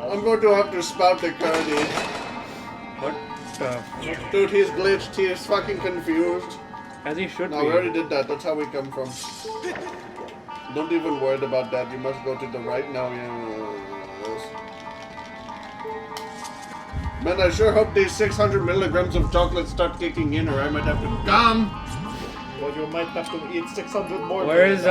I'm going to have to spout the Cardi. What the? Dude, he's glitched. He is fucking confused. As he should No, be. we already did that. That's how we come from. Don't even worry about that. You must go to the right now. Yes. Man, I sure hope these 600 milligrams of chocolate start kicking in, or I might have to gum. Well, you might have to eat 600 more. Where's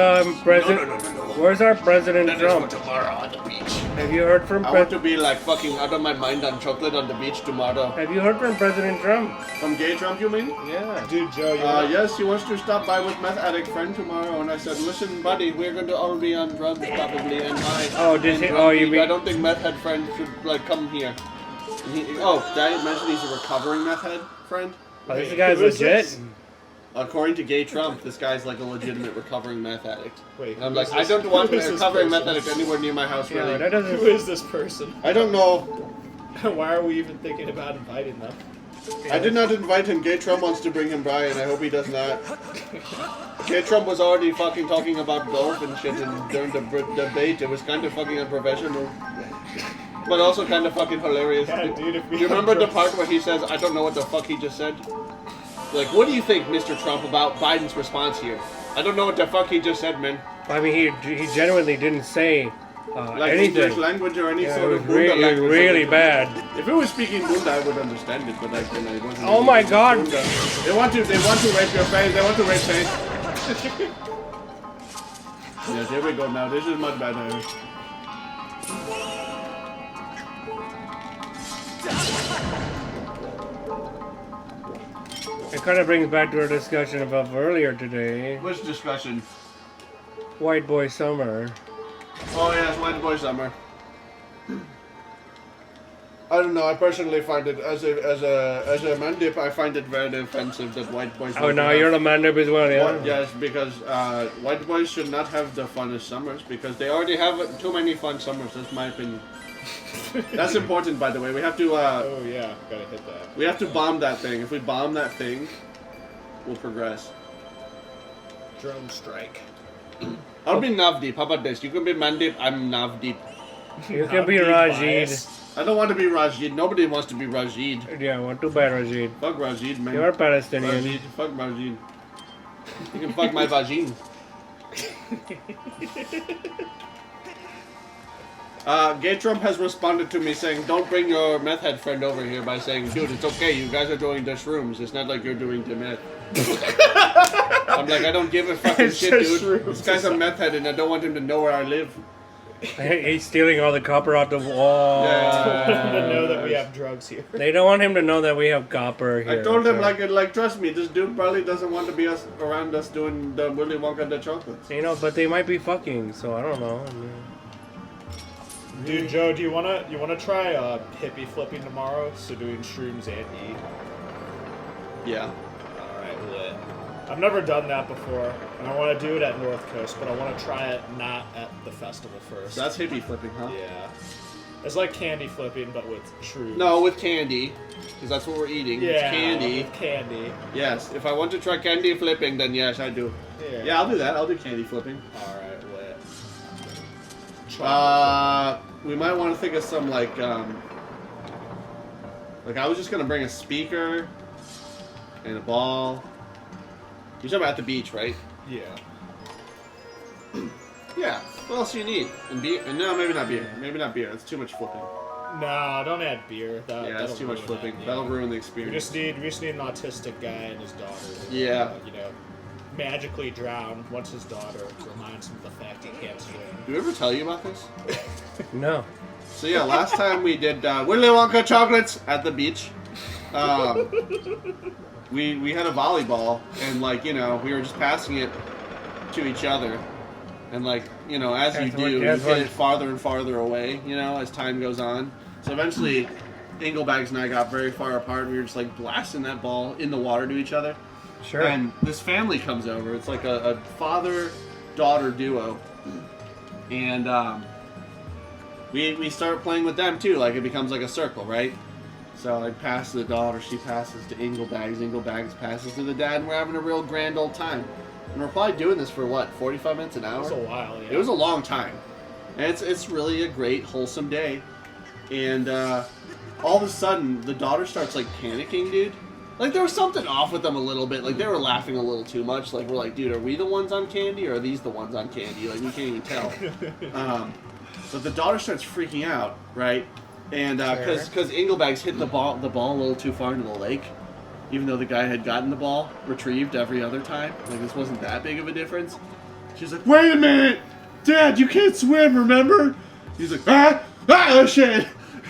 President? No. Where's our President That is Trump? for tomorrow on the beach. Have you heard from I want to be like fucking out of my mind on chocolate on the beach tomorrow. Have you heard from President Trump? From gay Trump, you mean? Yeah. Dude, Joe, you Yes, he wants to stop by with meth addict friend tomorrow, and I said, listen, buddy, we're going to all be on drugs probably, and high. Oh, did and he? drunk. Oh, you mean? I don't think meth head friend should like come here. Did I mention he's a recovering meth head friend? Oh, this guy's who is legit. this? According to gay Trump, this guy's like a legitimate recovering meth addict. Wait, And I'm who like, is I this- don't want who a is this recovering meth person? addict anywhere near my house, Yeah, really. that doesn't. Who is this person? I don't know. Why are we even thinking about inviting them? I did not invite him. Gay Trump wants to bring him by, and I hope he does not. Gay Trump was already fucking talking about golf and shit and during the debate. It was kind of fucking unprofessional. But also kind of fucking hilarious. Yeah, dude, if we Do you have remember the drugs- part where he says, I don't know what the fuck he just said? Like, what do you think, Mr. Trump, about Biden's response here? I don't know what the fuck he just said, man. I mean, he genuinely didn't say Like anything. English language or any Yeah, sort it of was Bunda really, language. really bad. If it was speaking Bunda, I would understand it, but like, you know, it wasn't. Oh my God. Bunda. They want to rape your face. They want to rape face. Yes, here we go now. This is much better. It kind of brings back to our discussion about earlier today. Which discussion? White boy summer. Oh yes, white boy summer. I don't know. I personally find it as a mandip. I find it very offensive that white boys. Oh, want to now have- you're the mandip as well, yeah? Well, yes, because white boys should not have the funnest summers because they already have too many fun summers. That's my opinion. That's important, by the way. We have to Oh yeah, gotta hit that. we have to bomb that thing. If we bomb that thing, we'll progress. Drone strike. I'll be Navdeep. How about this? You can be Mandip. I'm Navdeep. You can be Not Rajid. biased. I don't want to be Rajid. Nobody wants to be Rajid. Yeah, what to buy Rajid? Fuck Rajid, man. You're Palestinian. Rajid. Fuck Rajid. You can fuck my vagine. Gay Trump has responded to me saying, don't bring your meth head friend over here by saying, dude, it's okay, you guys are doing the shrooms. It's not like you're doing the meth. I'm like, I don't give a fucking It's shit, just dude. shrooms. This guy's a meth head and I don't want him to know where I live. He's stealing all the copper out the wall. Yeah. to know that we have drugs here. They don't want him to know that we have copper here. I told him, so- like, trust me, this dude probably doesn't want to be around us doing the Willy Wonka and the chocolates. You know, but they might be fucking, so I don't know. I mean, Dude, Joe, do you wanna try hippie flipping tomorrow? So doing shrooms and E. Yeah. Alright, lit. I've never done that before, and I want to do it at North Coast, but I want to try it not at the festival first. So that's hippie flipping, huh? Yeah. It's like candy flipping, but with shrooms. No, with candy, because that's what we're eating. Yeah, It's candy. with candy. Yes, if I want to try candy flipping, then yes, I do. Yeah. Yeah, I'll do that. I'll do candy flipping. Alright, lit. We might want to think of some like I was just gonna bring a speaker and a ball. You're talking about at the beach, right? Yeah. Yeah. What else do you need? And beer? No, maybe not beer. Maybe not beer. It's too much flipping. No, don't add beer. Yeah, That'll it's too much ruin flipping. it, yeah. That'll ruin the We experience. just need an autistic guy and his daughter. Yeah. You know, magically drown once his daughter reminds him of the fact he can't swim. Did we ever tell you about this? no. So yeah, last time we did Willy Wonka chocolates at the beach. We had a volleyball and like we were just passing it to each other, and like as you do, you That's get what- it farther and farther away. As time goes on. So eventually, Inglebags and I got very far apart. We were just like blasting that ball in the water to each other. Sure. And this family comes over. It's like a father-daughter duo, and we start playing with them too. Like it becomes like a circle, right? So I pass to the daughter, she passes to Inglebags passes to the dad, and we're having a real grand old time. And we're probably doing this for what, 45 minutes an hour? It was a while, yeah. It was a long time. And it's really a great, wholesome day. And all of a sudden, the daughter starts like panicking, dude. Like there was something off with them a little bit. Like they were laughing a little too much. Like we're like, dude, are we the ones on candy or are these the ones on candy? Like we can't even tell. But the daughter starts freaking out, right? And because Engelbags hit the ball a little too far into the lake, even though the guy had gotten the ball retrieved every other time. Like this wasn't that big of a difference. She's like, wait a minute, Dad, you can't swim, remember? He's like, oh shit.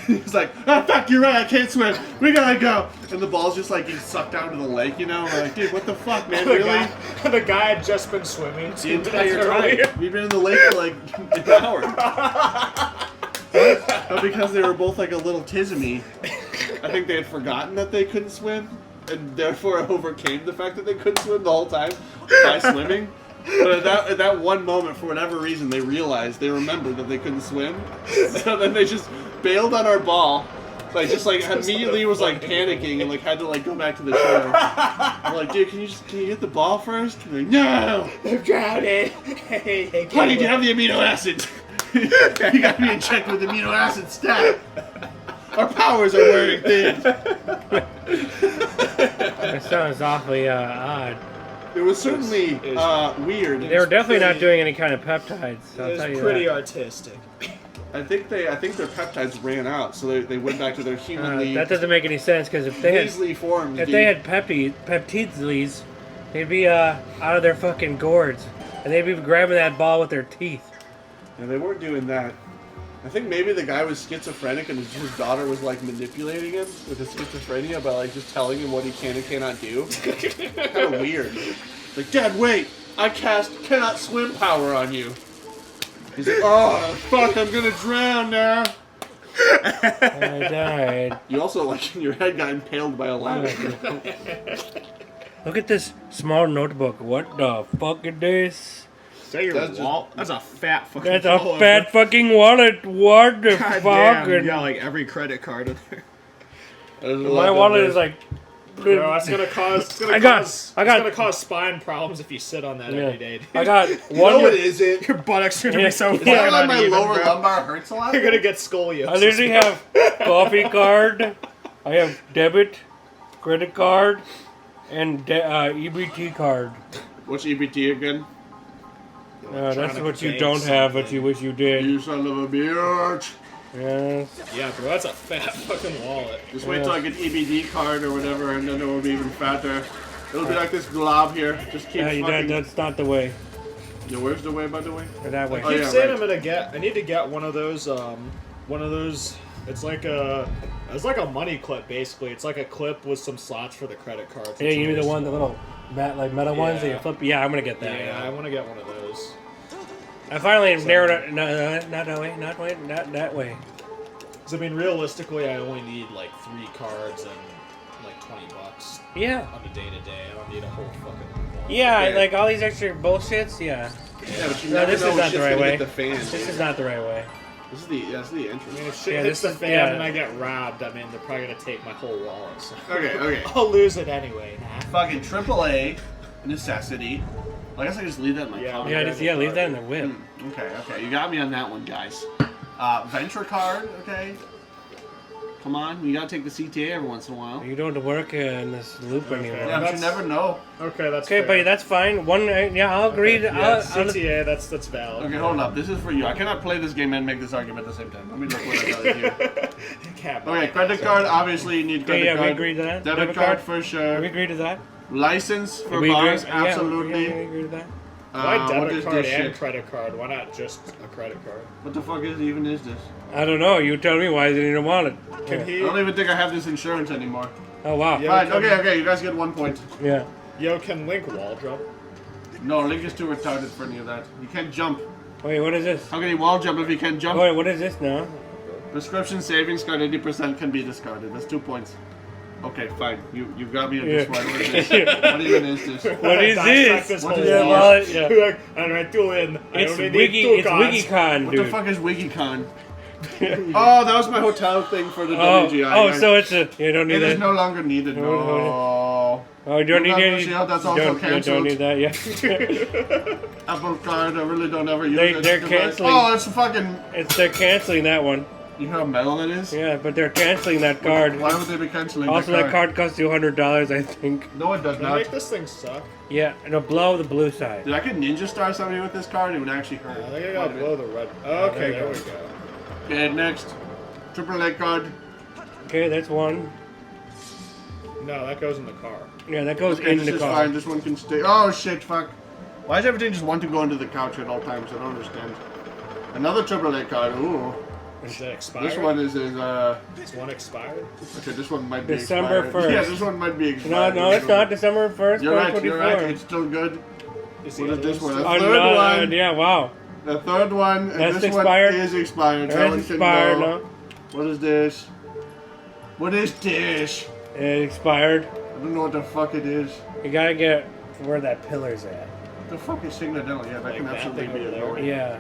He's like, oh fuck, you're right, I can't swim. We gotta go. And the ball's just like getting sucked down to the lake, you know? We're like, dude, what the fuck, man? Really? The guy had just been swimming The entire time. We've been in the lake for like an hour. But because they were both like a little tizzy, I think they had forgotten that they couldn't swim, and therefore overcame the fact that they couldn't swim the whole time by swimming. But at that one moment, for whatever reason, they remembered that they couldn't swim. So then they just bailed on our ball. Like just like immediately was like panicking and like had to like go back to the shore. I'm like, dude, can you get the ball first? And like, no, I'm drowning. Honey, do you have the amino acids? You got to be in check with amino acid stat. Our powers are wearing thin. That sounds awfully odd. It was certainly weird. They were definitely not doing any kind of peptides. I'll tell It was you pretty that. artistic. I think their peptides ran out, so they went back to their humanly That doesn't make any sense because if they measly forms. they had peptides, they'd be out of their fucking gourds, and they'd be grabbing that ball with their teeth. And they weren't doing that. I think maybe the guy was schizophrenic and his daughter was like manipulating him with his schizophrenia by like just telling him what he can and cannot do. Kind of weird. Like, Dad, wait! I cast cannot swim power on you. He's like, oh fuck! I'm gonna drown now. I died. You also like your head got impaled by a ladder. Look at this small notebook. What the fuck is this? Is that your That's wallet? That's a fat fucking That's a wallet. fat fucking wallet. What the God fuck? damn, you got like every credit card in there. My wallet is like. No, that's gonna cause. I got- It's gonna cause spine problems if you sit on that every day. I got No, one. it isn't. Your buttocks are gonna Yeah. be so Yeah. fucking Like my uneven, lower bro. lumbar hurts a lot. You're gonna get scoliosis. I literally have coffee card. I have debit, credit card, and EBT card. What's EBT again? That's what you bank don't have, but something. you wish you did. You son of a bitch. Yes. Yeah, bro, that's a fat fucking wallet. Just wait till I get EBD card or whatever, and then it will be even fatter. It'll be like this glob here. Just keep fucking... That's not the way. Yeah, where's the way, by the way? Or that way. Oh, I keep yeah, saying right. I need to get one of those, it's like a money clip, basically. It's like a clip with some slots for the credit cards. Yeah, you need the one, the little metal ones that you Yeah. flip. Yeah, I'm gonna get that. Yeah, I want to get one of those. I finally narrowed it. No, not that way. Not that way. Because, I mean, realistically, I only need, like, 3 cards and, like, $20 Yeah. on a day-to-day. I don't need a whole fucking wallet. Yeah, Okay. like all these extra bullshits. Yeah. Yeah, but you No, never this know is when not the shit's right gonna way. hit the fan. This is not the right way. This is that's the I entrance. mean, if shit Yeah, hits this the is- fan yeah. and I get robbed, I mean, they're probably going to take my whole wallet. So. Okay. I'll lose it anyway. Nah. Fucking AAA necessity. Well, I guess I just leave that in my Yeah. car. Yeah, leave that in the whip. Okay. You got me on that one, guys. Venture card, okay. Come on, you gotta take the CTA every once in a while. You don't have to work in this loop anymore. Yeah, but you That's- never know. Okay, that's Okay, fair. buddy, that's fine. I'll agree. Yeah, I'll, CTA, that's valid. Okay, hold up. This is for you. I cannot play this game and make this argument at the same time. Let me look what I got here. Can't buy Okay, it. credit card. Obviously, you need credit yeah, we card. agree to that. Debit Debit card card? for we sure. agree to that. License for We bars, agree, yeah, absolutely. we agree to that. Why What debit is card this and shit? credit card? Why not just a credit card? What the fuck is this? I don't know. You tell me why they don't want it. Can Yeah. he? I don't even think I have this insurance anymore. Oh wow. Yeah. Fine. Okay. You guys get 1 point. Yeah. Yo, can Link wall jump? No, Link is too retarded for any of that. He can't jump. Wait, what is this? How can he wall jump if he can't jump? Wait, what is this now? Prescription savings card 80% can be discarded. That's 2 points. Okay, fine. You got me on this Yeah. one. What is this? What even is this? What is Dissect this? whole is Yeah, this? well, yeah. Alright, do in. I It's only Wiki. need 2 It's cards. WikiCon, What dude. the fuck is WikiCon? Oh, that was my hotel thing for the WGI. Oh, so it's a. You don't need It is that. no longer needed. No, No. Oh, you don't need Not any. Michelle, that's you also don't, you cancelled. don't need that. Yeah. Apple Card, I really don't ever use They- it. they're Because canceling- Oh, it's fucking. They're canceling that one. You know how metal it is? Yeah, but they're canceling that card. Why would they be canceling Also, that card costs you $100, I think. No, it does Can I not. make this thing suck? Yeah, and blow the blue side. Did I could ninja star somebody with this card? It would actually hurt. I think I gotta blow the red. there Okay, you there go. we go. Okay, next. Triple A card. Okay, that's one. No, that goes in the car. Yeah, that goes Okay, in this the is car. fine. This one can stay. Oh, shit, fuck. Why does everything just want to go into the couch at all times? I don't understand. Another triple A card. Ooh. Is it expired? This one is Is one expired? okay, this one might be December expired. 1st. Yeah, this one might be No, expired. no, it's not. December 1st, You're right, 2024. you're right. It's still good. Is What the is other this one? still- A Oh, third no, one. yeah, wow. The third one, and That's this expired? one is expired. That That's one can expired, go. no? What is this? What is this? It expired. I don't know what the fuck it is. You gotta get where that pillar's at. The fuck is Signal? Yeah, that Like can that absolutely thing be over there? annoying. Yeah.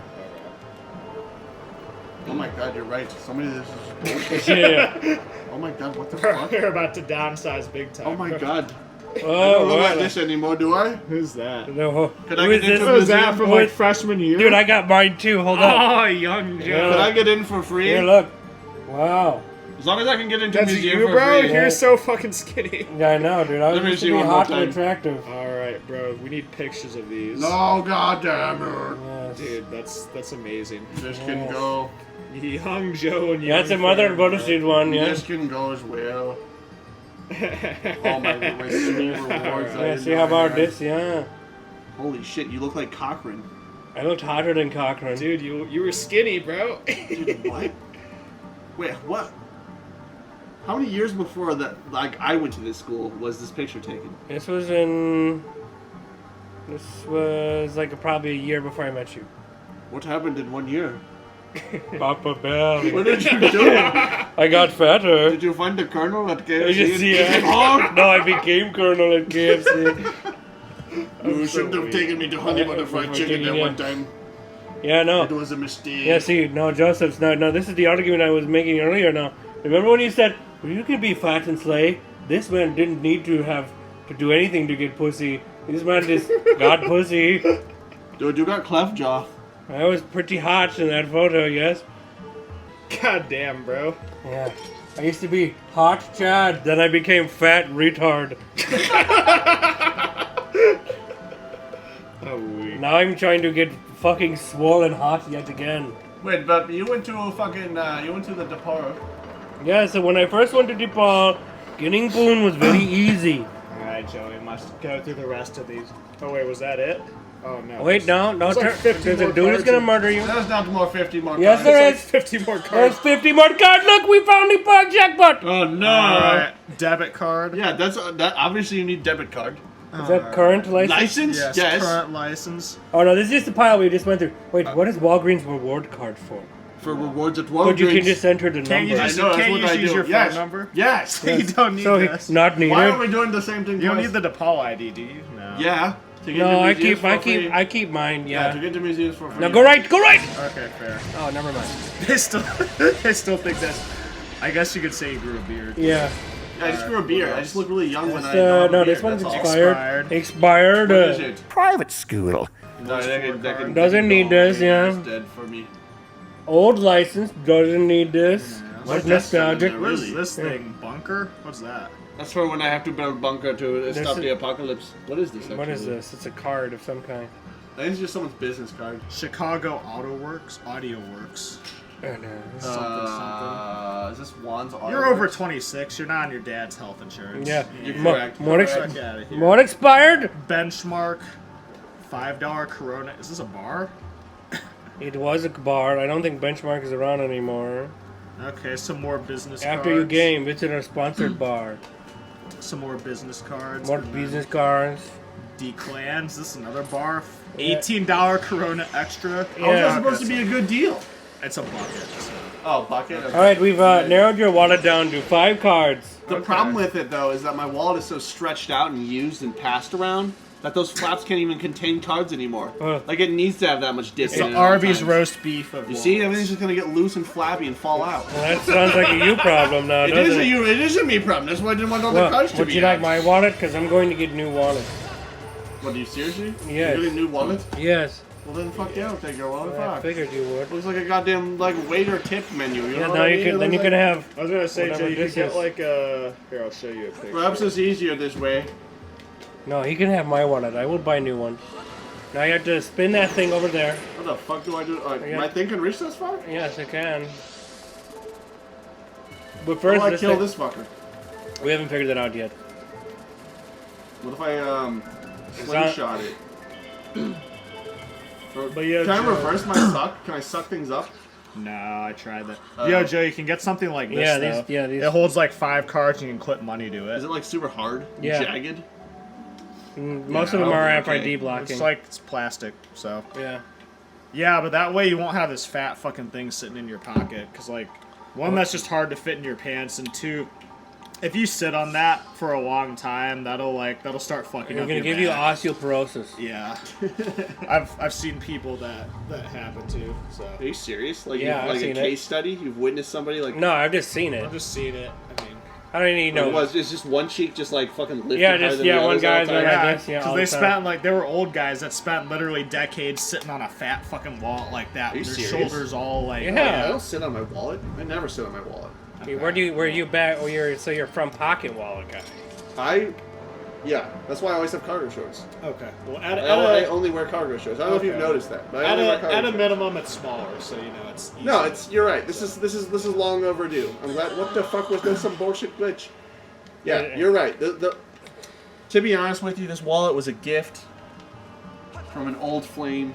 Oh my god, you're right. Somebody this is. Yeah. Oh my god, what the fuck? We're about to downsize big time. Oh my god. I Oh, don't look wow. like this anymore, do I? Who's that? No. Could I Who get is this? into Who's that museum? from like freshman year? Dude, I got mine too. Hold on. Oh, young Joe. Yeah. Could I get in for free? Here, look. Wow. As long as I can get into That's museum you, for bro? free. Yeah. You're so fucking skinny. Yeah, I know, dude. I Let was me used see to be one more hot and time. attractive. Alright, bro. We need pictures of these. No, god damn it. Yes. Dude, that's amazing. This can Yes. go. Young Joe and young That's a mother and Fred, brother seed one, yeah. This can go as well. Oh my silver rewards. Yeah, see how about this? Yeah. Holy shit, you look like Cochrane. I looked hotter than Cochrane. Dude, you were skinny, bro. Dude, what? Wait, what? How many years before that, like, I went to this school was this picture taken? This was like probably a year before I met you. What happened in 1 year? Papa Bell. What did you do? I got fatter. Did you find the colonel at I KFC? just see and- it. No, I became colonel at KFC. You shouldn't have taken me to Honey Butter Fried I'm Chicken that taking one it. time. Yeah, It no. was a mistake. Yeah, see, no, Joseph's no. This is the argument I was making earlier. Now, remember when you said, well, you can be fat and slay? This man didn't need to have to do anything to get pussy. This man just got pussy. Dude, you got cleft jaw. I was pretty hot in that photo, yes. God damn, bro. Yeah. I used to be hot Chad, then I became fat retard. Oh, weak. Now I'm trying to get fucking swollen hot yet again. Wait, but you went to a fucking, you went to the Depot. Yeah, so when I first went to DePaul, getting Boone was very easy. Alright, Joey, must go through the rest of these. Oh, wait, was that it? Oh, no. Wait, no, There's like 50 there's a more dude who's cards gonna in- murder you. There's not more 50 more Yes, cards. there There's is. like 50 more There's cards. 50 more cards. Look, we found the jackpot. Oh no! Alright, debit card. Yeah, that's that. Obviously, you need debit card. Is that current license? License? Yes, current license. Oh no, this is just the pile we just went through. Wait, what is Walgreens reward card for? For rewards at Walgreens. But you can just enter the Can't number. you I just- know, that's can't what you I use do. your phone Yes. number? Yes. You don't need So this. not needed. Why are we doing the same thing You don't twice? need the DePaul ID, do you? No. Yeah. To get No, to I museums for free. I keep mine. To Yeah. get to museums for free. Now go right, go right. Okay, fair. Oh, never mind. I still think that's. I guess you could say you grew a beard. Yeah. Yeah, I just grew a beard. I just look really young when I. No, this one's that's all. expired. Expired. What is it? Private school. No, that can Doesn't go. need this, yeah. That's dead for me. Old license doesn't need this. What's that's nostalgic? something What is Really? this thing? Bunker? What's that? That's for when I have to build bunker to stop is- the apocalypse. What is this? Actually? What is this? It's a card of some kind. I think it's just someone's business card. Chicago Auto Works? Audio Works. Oh, no. Is this Juan's auto? You're over Works? 26. You're not on your dad's health insurance. Yeah. You're Mo- correct. More, Fuck outta here. more expired? Benchmark. $5 Corona. Is this a bar? It was a bar. I don't think Benchmark is around anymore. Okay, some more business After you cards. game, visit our sponsored bar. Some more business cards. More and then business cards. D-Clans. This is another bar. Yeah. $18 Corona Extra. How's Yeah. that supposed to be a good deal? It's a bucket. Oh, bucket. All right, we've narrowed your wallet down to 5 cards. The Okay. problem with it though is that my wallet is so stretched out and used and passed around that those flaps can't even contain cards anymore. Like it needs to have that much dip It's in the it at all Arby's times. roast beef of You see, everything's just gonna get loose and flappy and fall out. Well, that sounds like a you problem now, It doesn't is it? it is a me problem. That's why I didn't want all the Well, cards to would be you like out. my wallet? Because I'm going to get new wallet. What, are you seriously? Yes. You're getting a new wallet? Yes. Well then, fuck yeah, I'll take your wallet. I Fuck. figured you would. Looks like a goddamn like waiter tip menu. You Yeah, know now what I you mean? can. It Then you looks can like- have. I was gonna say, Whatever Joe, you could this get is. like a. Here, I'll show you a picture. Perhaps it's easier this way. No, he can have my wallet. I will buy a new one. Now you have to spin that thing over there. What the fuck do I do? Yeah. My thing can reach this far? Yes, it can. But How first, do I this kill thing- this fucker? we haven't figured that out yet. What if I slingshot it? But yeah, Can I Joe- reverse my suck? Can I suck things up? No, I tried that. Yo, Joe, you can get something like this, Yeah, though. these. It holds like 5 cards and you can clip money to Is it. it like super hard? Yeah. Jagged? Most of them are okay. RFID blocking. It's like it's plastic, so. Yeah. Yeah, but that way you won't have this fat fucking thing sitting in your pocket. Because, like, one, that's just hard to fit in your pants, and two, if you sit on that for a long time, that'll start fucking We're up gonna your give you back. osteoporosis. Yeah. I've seen people that happen to, so. Are you serious? Like, Yeah, I've like a seen it. case study? You've witnessed somebody like... No, I've just seen it. I've just seen it. I mean, I don't even It know. was it's just one cheek just like fucking lifted Yeah, higher just- than yeah, the one others all guy's the been time. like this, yeah, all they the time. spent like they were old guys that spent literally decades sitting on a fat fucking wallet like that, you with their serious? shoulders all like. Yeah. I don't sit on my wallet. I never sit on my wallet. Where you back? Well, you're from pocket wallet guy. Yeah, that's why I always have cargo shorts. Okay. Well, I only wear cargo shorts. I don't know if you've Okay. noticed that, but I only wear cargo at a shorts. minimum, it's smaller, so you know it's. Easy. No, you're right. This is long overdue. I'm glad. What the fuck was this? Some bullshit glitch. Yeah, you're right. To be honest with you, this wallet was a gift from an old flame,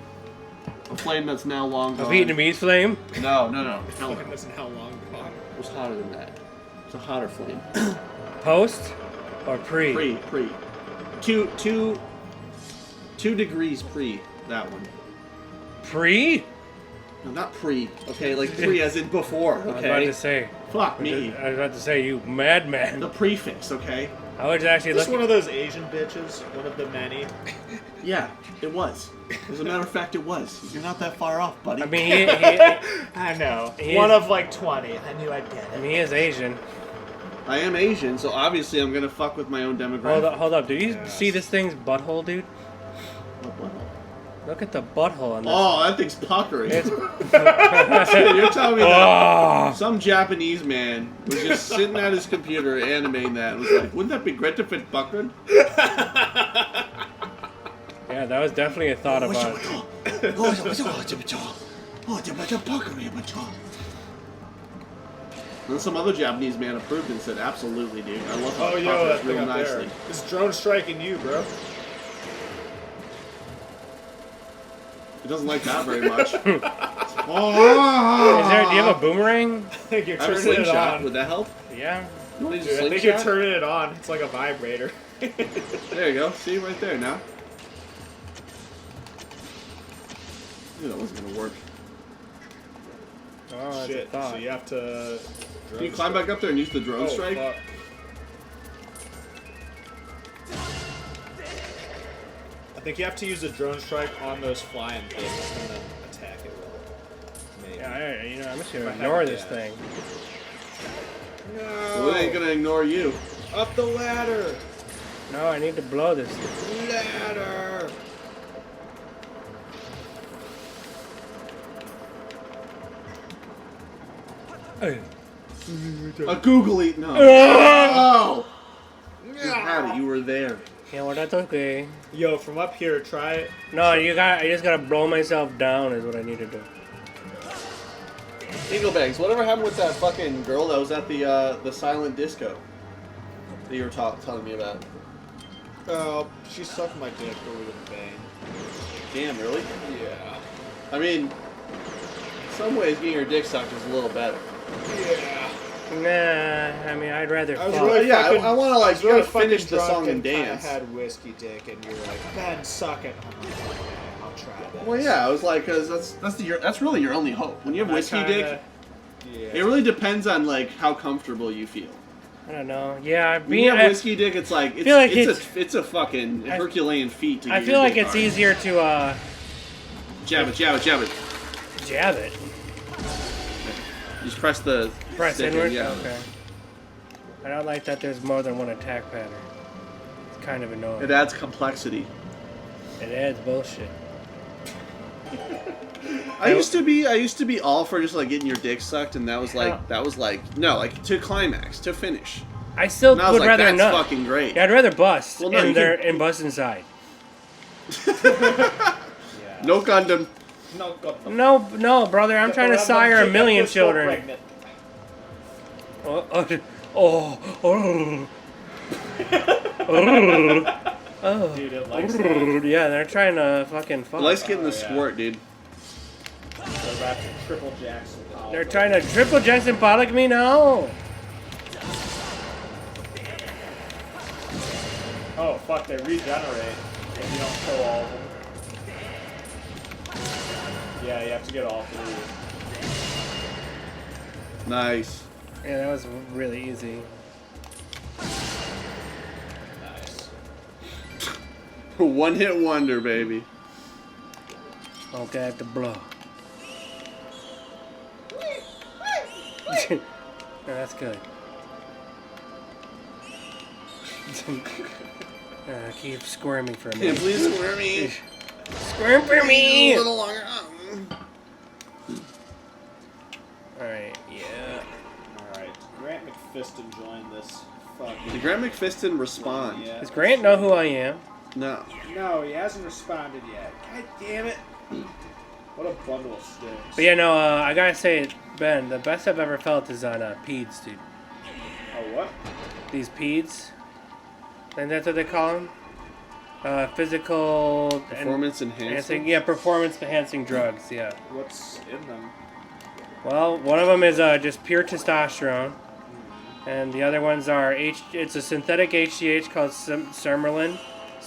a flame that's now long A gone. Vietnamese flame. No. Hell, Fucking isn't how long gone. it was hotter than that. It's a hotter flame. Post or pre? Pre. Two degrees pre that one. Pre? No, not pre. Okay, like pre as in before. I was about Okay. to say. Fuck me. I was about to say you madman. The prefix. Okay. I was actually Is this looking. one of those Asian bitches? One of the many? Yeah, it was. As a matter of fact, it was. You're not that far off, buddy. I mean, he I know. He One is- of like 20. I knew I'd get it. he is Asian. I am Asian, so obviously I'm gonna fuck with my own demographic. Hold up. Do you Yes. see this thing's butthole, dude? What butthole? Look at the butthole on this. Oh, that thing's puckering. It's, You're telling me that oh, some Japanese man was just sitting at his computer animating that and was like, wouldn't that be great if it puckered? yeah, that was definitely a thought about it. And some other Japanese man approved and said, absolutely, dude. I love how Oh, it yo, puckers that thing real up nicely. there. This drone striking you, bro. It doesn't like that very much. Do you have a boomerang? I think you're I have a turning it slingshot. on. Would that help? Yeah. You want to use Dude, a I think you're slingshot? turning it on. It's like a vibrator. There you go. See, right there now. Knew that wasn't gonna work. Oh, that's Shit. a thought. So you have to. Can you climb back up there and use the drone strike? Fuck. I think you have to use a drone strike on those flying things and then attack it with it. Maybe. Yeah, I'm just gonna If I had ignore to this guess. thing. Well, it ain't No! gonna ignore you. Up the ladder! No, I need to blow this. Ladder! Hey. A googly. No. Oh! You had it. You were there. Yeah, well, that's okay. Yo, from up here, try it. No, I just gotta blow myself down is what I need to do. Eagle bags. Whatever happened with that fucking girl that was at the silent disco that you were telling me about? Oh, she sucked my dick over the vein. Damn, really? Yeah. I mean, in some ways, getting your dick sucked is a little better. Yeah. Nah, I mean, I'd rather I was fuck. really- yeah, fucking- I want to like Really gotta finish fucking the drunk song and kinda dance. had whiskey dick, and you're like, Ben, suck it. I'm like, okay, I'll try this. Well, yeah, I was like, cause that's really your only hope. When you have And I whiskey kinda- dick, Yeah. it really depends on like how comfortable you feel. I don't know. Yeah, When you being have whiskey dick, it's like feel like it's a fucking I- Herculean feat to get I your feel like dick it's hard. easier to Jab it, jab it, jab it. jab it. Just press the Press stick in, inward? yeah. Okay. I don't like that there's more than one attack pattern. It's kind of annoying. It adds complexity. It adds bullshit. I used to be all for just like getting your dick sucked, and that was like no, like to climax, to finish. I still And I was would like, rather that's not. fucking great. Yeah, I'd rather bust Well, no, in you there can- and bust inside. Yeah. No condom. No, God, no. No, brother. I'm trying to sire a million children. Oh. Dude, it likes that. Yeah, they're trying to fucking fuck. Let's get in the yeah. squirt, dude. They're about to triple Jackson Pollock. They're trying to triple Jackson Pollock me now. Oh, fuck, they regenerate if you don't kill all of them. Yeah, you have to get all 3. Nice. Yeah, that was really easy. Nice. One hit wonder, baby. Okay, I have to blow. That's good. Keep squirming for a Yeah, minute. please square me. Squirm for me! A little longer. Alright, yeah. Alright, Grant McFiston joined this Did fucking... Grant McFiston respond? Yeah. Does Grant know who I am? No. No, he hasn't responded yet. God damn it. What a bundle of sticks. But yeah, no, I gotta say, Ben, the best I've ever felt is on peds, dude. Oh, what? These peds. And that's what they call them? Physical... Performance enhancing. Yeah, performance-enhancing drugs, yeah. What's in them? Well, one of them is just pure testosterone. And the other ones are... It's a synthetic HGH called Sermorelin.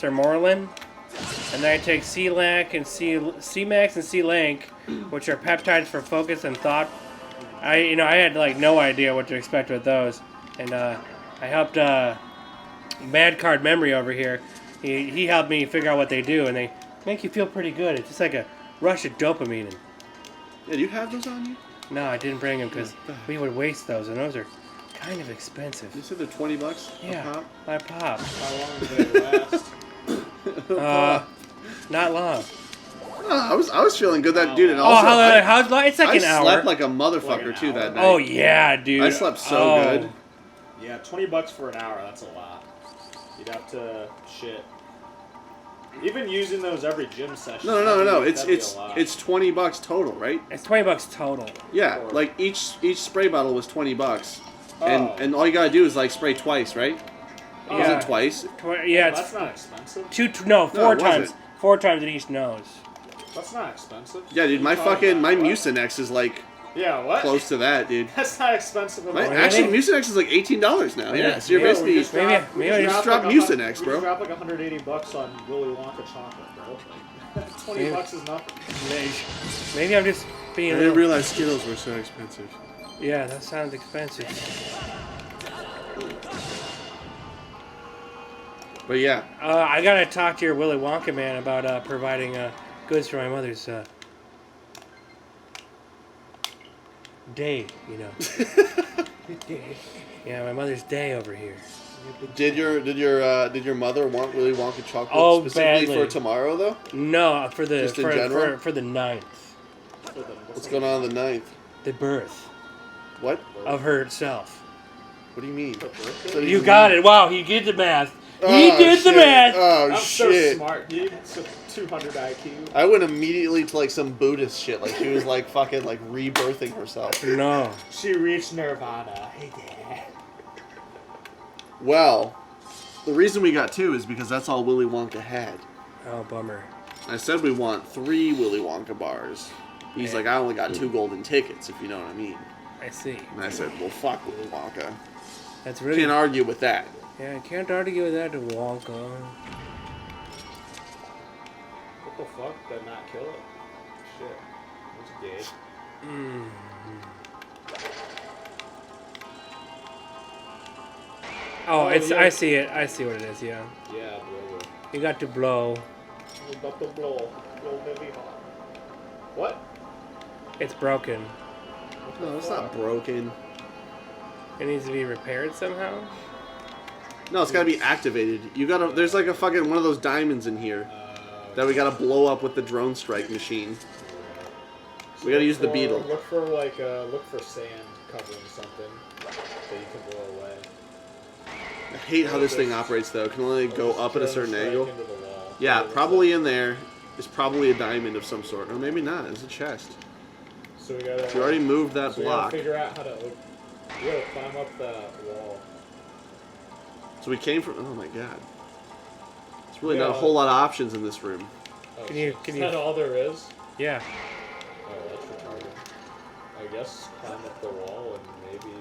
And then I take C-Lac and C-Max and C-Lank, which are peptides for focus and thought. I had like no idea what to expect with those. And I helped Mad Card Memory over here. He helped me figure out what they do, and they make you feel pretty good. It's just like a rush of dopamine. Yeah, do you have those on you? No, I didn't bring them because we would waste those, and those are kind of expensive. You said they're $20 a Yeah, pop? I pop. How long do they last? Not long. I was feeling good that dude, and Oh, also how's long? It's like I an hour. slept like a motherfucker Like an too hour. that night. Oh yeah, dude. I slept so good. Yeah, $20 for an hour, that's a lot. You'd have to shit. Even using those every gym session. No. that'd be a lot. It's $20 total, right? It's $20 total. Yeah, Or- like each spray bottle was $20, Oh. and all you gotta do is like spray twice, right? Oh. Was it twice? Yeah, That's it's not expensive. four it times. wasn't. 4 times in each nose. That's not expensive. Yeah, dude, my What are you talking about? What? Mucinex is like Yeah, what? close to that, dude. That's not expensive at all. Actually, Mucinex is like $18 now. Yeah, so you're Yeah, basically maybe I just dropped Mucinex, bro. We dropped like $180 on Willy Wonka chocolate, bro. Like, $20 is nothing. Maybe I'm just being. I a didn't little, realize Skittles were so expensive. yeah, that sounds expensive. But yeah, I gotta talk to your Willy Wonka man about providing goods for my mother's day. You know. Yeah, my mother's day over here. did your mother want Willy Wonka chocolate Oh, specifically badly. for tomorrow though? No, for the Just in general? for the 9th, What's going on the 9th? the birth What? of herself. What do you mean? You got it. Wow, he did the math. He Oh, did the shit. math. Oh I'm shit! so smart, dude. So 200 IQ. I went immediately to like some Buddhist shit, like she was like fucking like rebirthing herself. No. She reached Nirvana. Hey, Dad. Well, the reason we got 2 is because that's all Willy Wonka had. Oh, bummer. I said we want 3 Willy Wonka bars. He's Yeah. like, I only got 2 golden tickets, if you know what I mean. I see. And I said, well, fuck Willy Wonka. That's really. Can't argue with that. Yeah, I can't argue with that, Wonka. What the fuck? Did not kill it? Shit. That's gay. Oh, it's. yeah. I see it. I see what it is. Yeah. Yeah, bro. You got to blow. We got the blow. Blow heavy hot. What? It's broken. No, it's not broken. It needs to be repaired somehow. No, it's gotta be activated. You gotta. There's like a fucking one of those diamonds in here. that we gotta blow up with the drone strike machine. We gotta use the beetle. Look for sand covering something that you can blow away. I hate how this thing operates though. It can only go up at a certain angle. Into the wall. Yeah, probably in there is probably a diamond of some sort. Or maybe not. It's a chest. So we gotta. You already moved that so block. We gotta figure out how to. We gotta climb up that wall. So we came from. Oh my god. There's really not a whole lot of options in this room. Oh, Can you? is that all there is? Yeah. Oh, that's retarded. I guess climb up the wall and maybe.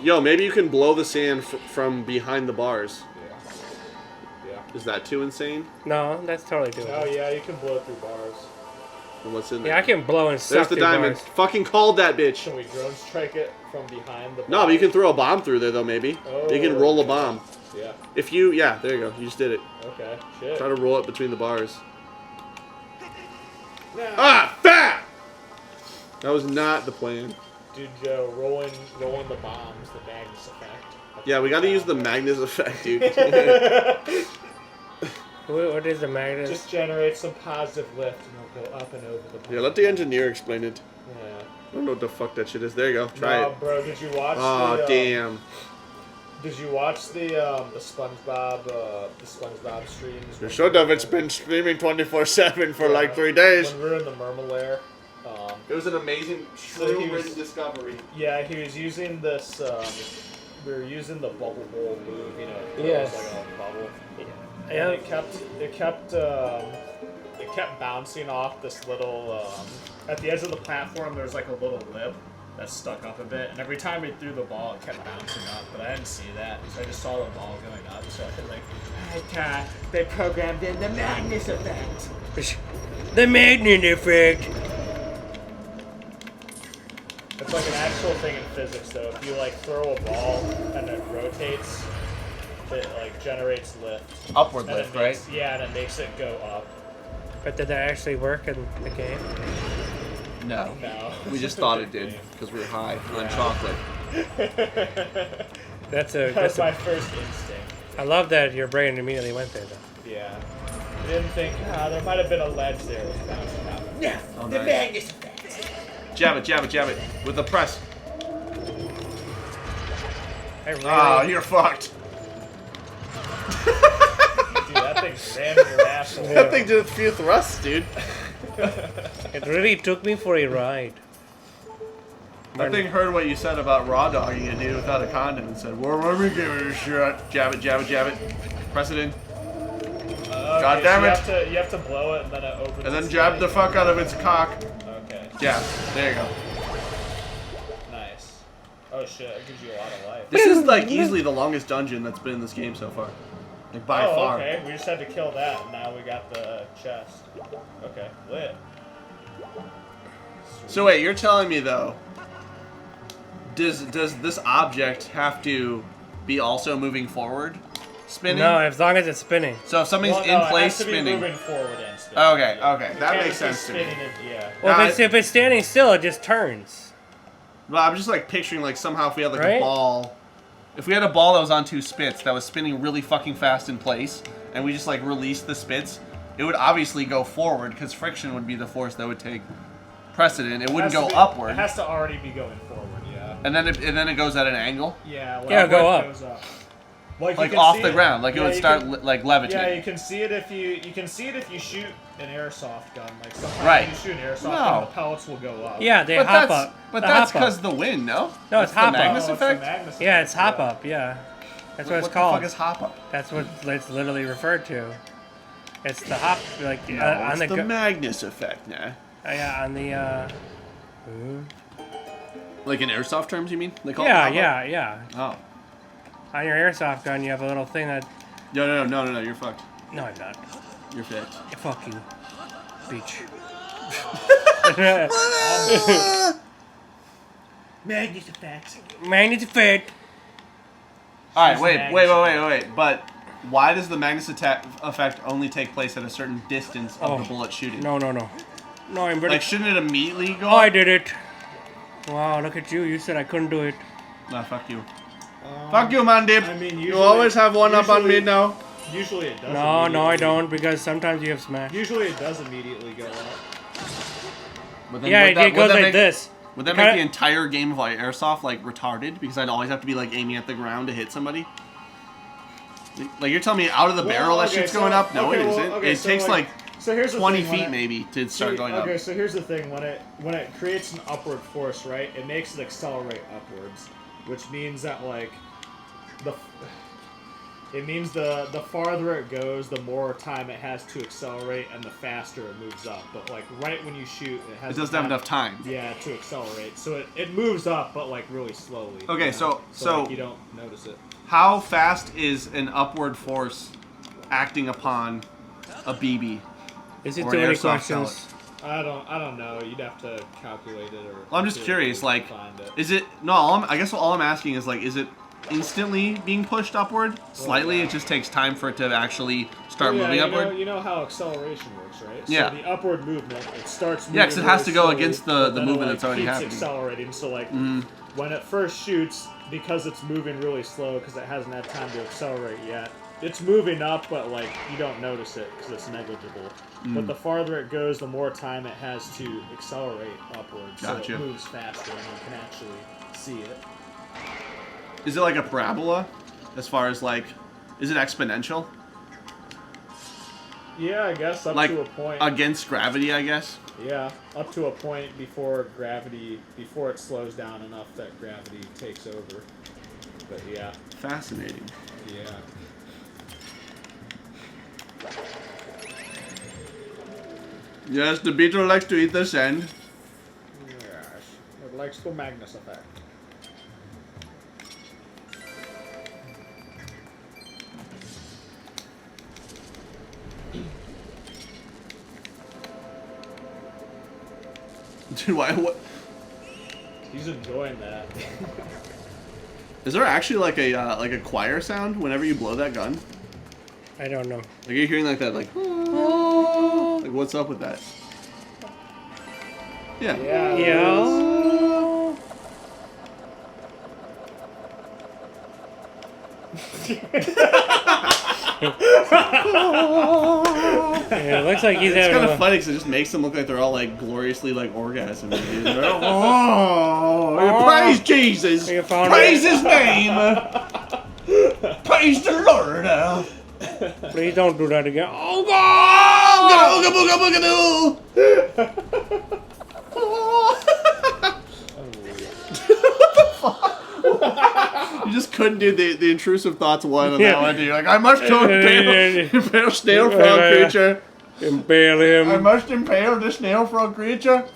Yo, maybe you can blow the sand from behind the bars. Yeah. Is that too insane? No, that's totally doable. Oh yeah, you can blow through bars. And what's in there? Yeah, I can blow and suck There's the through diamond. bars. Fucking called that bitch. Can we drone strike it from behind the? No, but you can throw a bomb through there though. Maybe you can roll a bomb. Yeah. If you, yeah, there you go. You just did it. Okay. Shit. Try to roll it between the bars. Nah. Ah, fat. That was not the plan. Dude, Joe, rolling the bombs, the Magnus effect. Yeah, we got to use the Magnus effect, dude. What is the magnet? Just generate some positive lift and it'll go up and over the bomb. Yeah, let the engineer explain it. Yeah. I don't know what the fuck that shit is. There you go. Try it. Bro, did you watch Oh, damn. Did you watch the SpongeBob streams? You should have. It's been streaming 24/7 for like 3 days. When we were in the Mermalair. It was an amazing, true-written discovery. Yeah, he was using this. We were using the bubble bowl move, you know. Yes. It was like a bubble. Yeah. And it kept bouncing off this little. At the edge of the platform, there's like a little lip that stuck up a bit, and every time we threw the ball, it kept bouncing up. But I didn't see that, so I just saw the ball going up. So I could they programmed in the Magnus effect. The magnet effect. It's like an actual thing in physics, though. If you like throw a ball and it rotates, it like generates lift. Upward And lift, it makes, right? Yeah, and it makes it go up. But did that actually work in the game? No. No. We just thought it did because we were high on chocolate. That's That's a. my first instinct. I love that your brain immediately went there, though. Yeah. I didn't think there might have been a ledge there with bouncing up. Yeah. Oh, The nice. Magnus effect. Jab it, jab it, jab it. With the press. I really. Oh, you're fucked. Dude, that thing rammed your asshole. That thing did a few thrusts, dude. It really took me for a ride. That thing heard what you said about raw dogging it, dude, without a condom and said, well, let me give it a shot. Jab it, jab it, jab it. Press it in. God damn it. You have to blow it and then it opens. And then its jab leg. the fuck out of its cock. Okay. Yeah, there you go. Nice. Oh shit, that gives you a lot of life. This is like easily the longest dungeon that's been in this game so far. Like by far. Okay. We just had to kill that, and now we got the chest. Okay, lit. So wait, you're telling me though, does this object have to be also moving forward? Spinning? No, as long as it's spinning. So if something's Well, no, in it place has to be spinning. moving forward and spinning. Okay, Yeah. okay. You That can't makes just sense be to me. spinning it, yeah. Well, Now, if it's standing still, it just turns. Well, I'm just like picturing like somehow if we had like a Right? ball. If we had a ball that was on 2 spits that was spinning really fucking fast in place, and we just like released the spits, it would obviously go forward because friction would be the force that would take precedent. It wouldn't Has go to be- upward, It has to already be going forward, yeah. and then it goes at an angle, Yeah, Yeah, go upward up. goes up. Like, you like can off see the it- ground, like it yeah, would you start can- like levitating. Yeah, you can see it if you can see it if you shoot an airsoft gun. Like sometimes Right. when you shoot an airsoft No. gun, the pellets will go up. Yeah, they But hop that's up. but They that's hop up. because the wind, no? No, That's it's the hop up. Magnus Oh, it's the effect. Magnus Yeah, effect, it's hop up. Yeah, that's what it's What called. the fuck is hop up? That's what it's literally referred to. It's the hop, like No, on it's the the Magnus effect, nah. yeah, on the Like in airsoft terms, you mean? They call it yeah, hop up? yeah, yeah. Oh. On your airsoft gun, you have a little thing that. No, you're fucked. No, I'm not. You're fucked. Fuck you, bitch. Magnus effect. Magnet effect. Alright, Magnus wait. But why does the Magnus effect only take place at a certain distance of Oh. the bullet shooting? No, no, no. No, I'm ready. Like, shouldn't it immediately go? Oh, I did it. Wow, look at you. You said I couldn't do it. Nah, fuck you. Fuck you, man, dip. I mean, you always have one up on me usually- now. Usually it does. No, no, I immediately. don't, because sometimes you have smash. Usually it does immediately go up. But then Yeah, would that- it goes would that like make- this. Would that Kinda- make the entire game of like airsoft like retarded? Because I'd always have to be like aiming at the ground to hit somebody. Like you're telling me out of the barrel that shit's going up? No, it isn't. It takes so, like so here's the 20 thing, when feet it- maybe to start going up. Okay, so here's the thing: when it creates an upward force, right? It makes it accelerate upwards, which means that like the farther it goes, the more time it has to accelerate, and the faster it moves up. But like right when you shoot, it has. It doesn't have enough time. Yeah, to accelerate. So it moves up, but like really slowly. Okay, you know? so- like, you don't notice it. How fast is an upward force acting upon a BB? Is it Or too an many airsoft questions? I don't know. You'd have to calculate it or. Well, I'm just to curious. Like, find it. is it? No, I guess all I'm asking is like, is it instantly being pushed upward? Slightly. yeah. It just takes time for it to actually start Yeah, moving upward. You know how acceleration works, right? Yeah. So the upward movement, it starts moving Yeah, 'cause it has really to go slowly, against the but then movement it, that's already keeps happening. accelerating. So like when it first shoots, because it's moving really slow, because it hasn't had time to accelerate yet, it's moving up, but like you don't notice it because it's negligible. But the farther it goes, the more time it has to accelerate upwards. Gotcha. So it moves faster, and you can actually see it. Is it like a parabola? As far as like, is it exponential? Yeah, I guess up Like to a point. against gravity, I guess. Yeah, up to a point before it slows down enough that gravity takes over. But yeah, Fascinating. yeah. Yes, the beetle likes to eat the sand. Yes, it likes the Magnus effect. Dude, why? What? He's enjoying that. Is there actually like a choir sound whenever you blow that gun? I don't know. Like, are you hearing like that? Like what's up with that? Yeah. Yeah. Yeah. Yeah, it looks like he's It's having kind a... of funny because it just makes them look like they're all like gloriously like orgasming. Dude. They're like, oh, praise Jesus! You found Praise it. His name! Praise the Lord! Please don't do that again. Oh, God! Ooga booga booga doo! You just couldn't do the intrusive thoughts one on that one, dude. Like, I must impale snail frog creature. Impale him. I must impale the snail frog creature.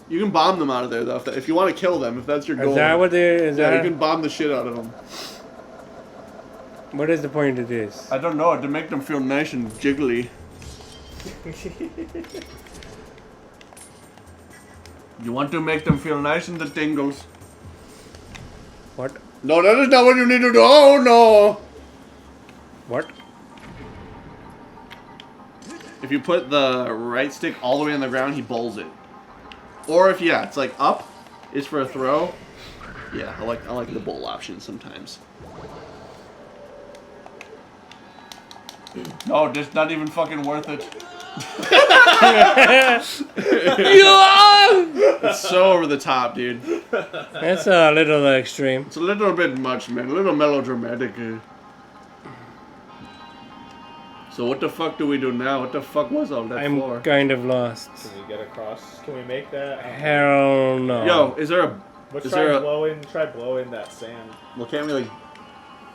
You can bomb them out of there, though, if you want to kill them, if that's your goal. Is that what they... Is Yeah, that... you can bomb the shit out of them. What is the point of this? I don't know, to make them feel nice and jiggly. You want to make them feel nice in the tingles. What? No, that is not what you need to do. Oh, no! What? If you put the right stick all the way on the ground, he bowls it. Or if, yeah, it's like up is for a throw. Yeah, I like the bowl option sometimes. No, just not even fucking worth it. It's so over the top, dude. That's a little extreme. It's a little bit much, man. A little melodramatic. So what the fuck do we do now? What the fuck was all that I'm for? kind of lost. Can we get across? Can we make that? Hell no. Yo, is there a... Let's is try there a... blowing that sand. Well, can't we like...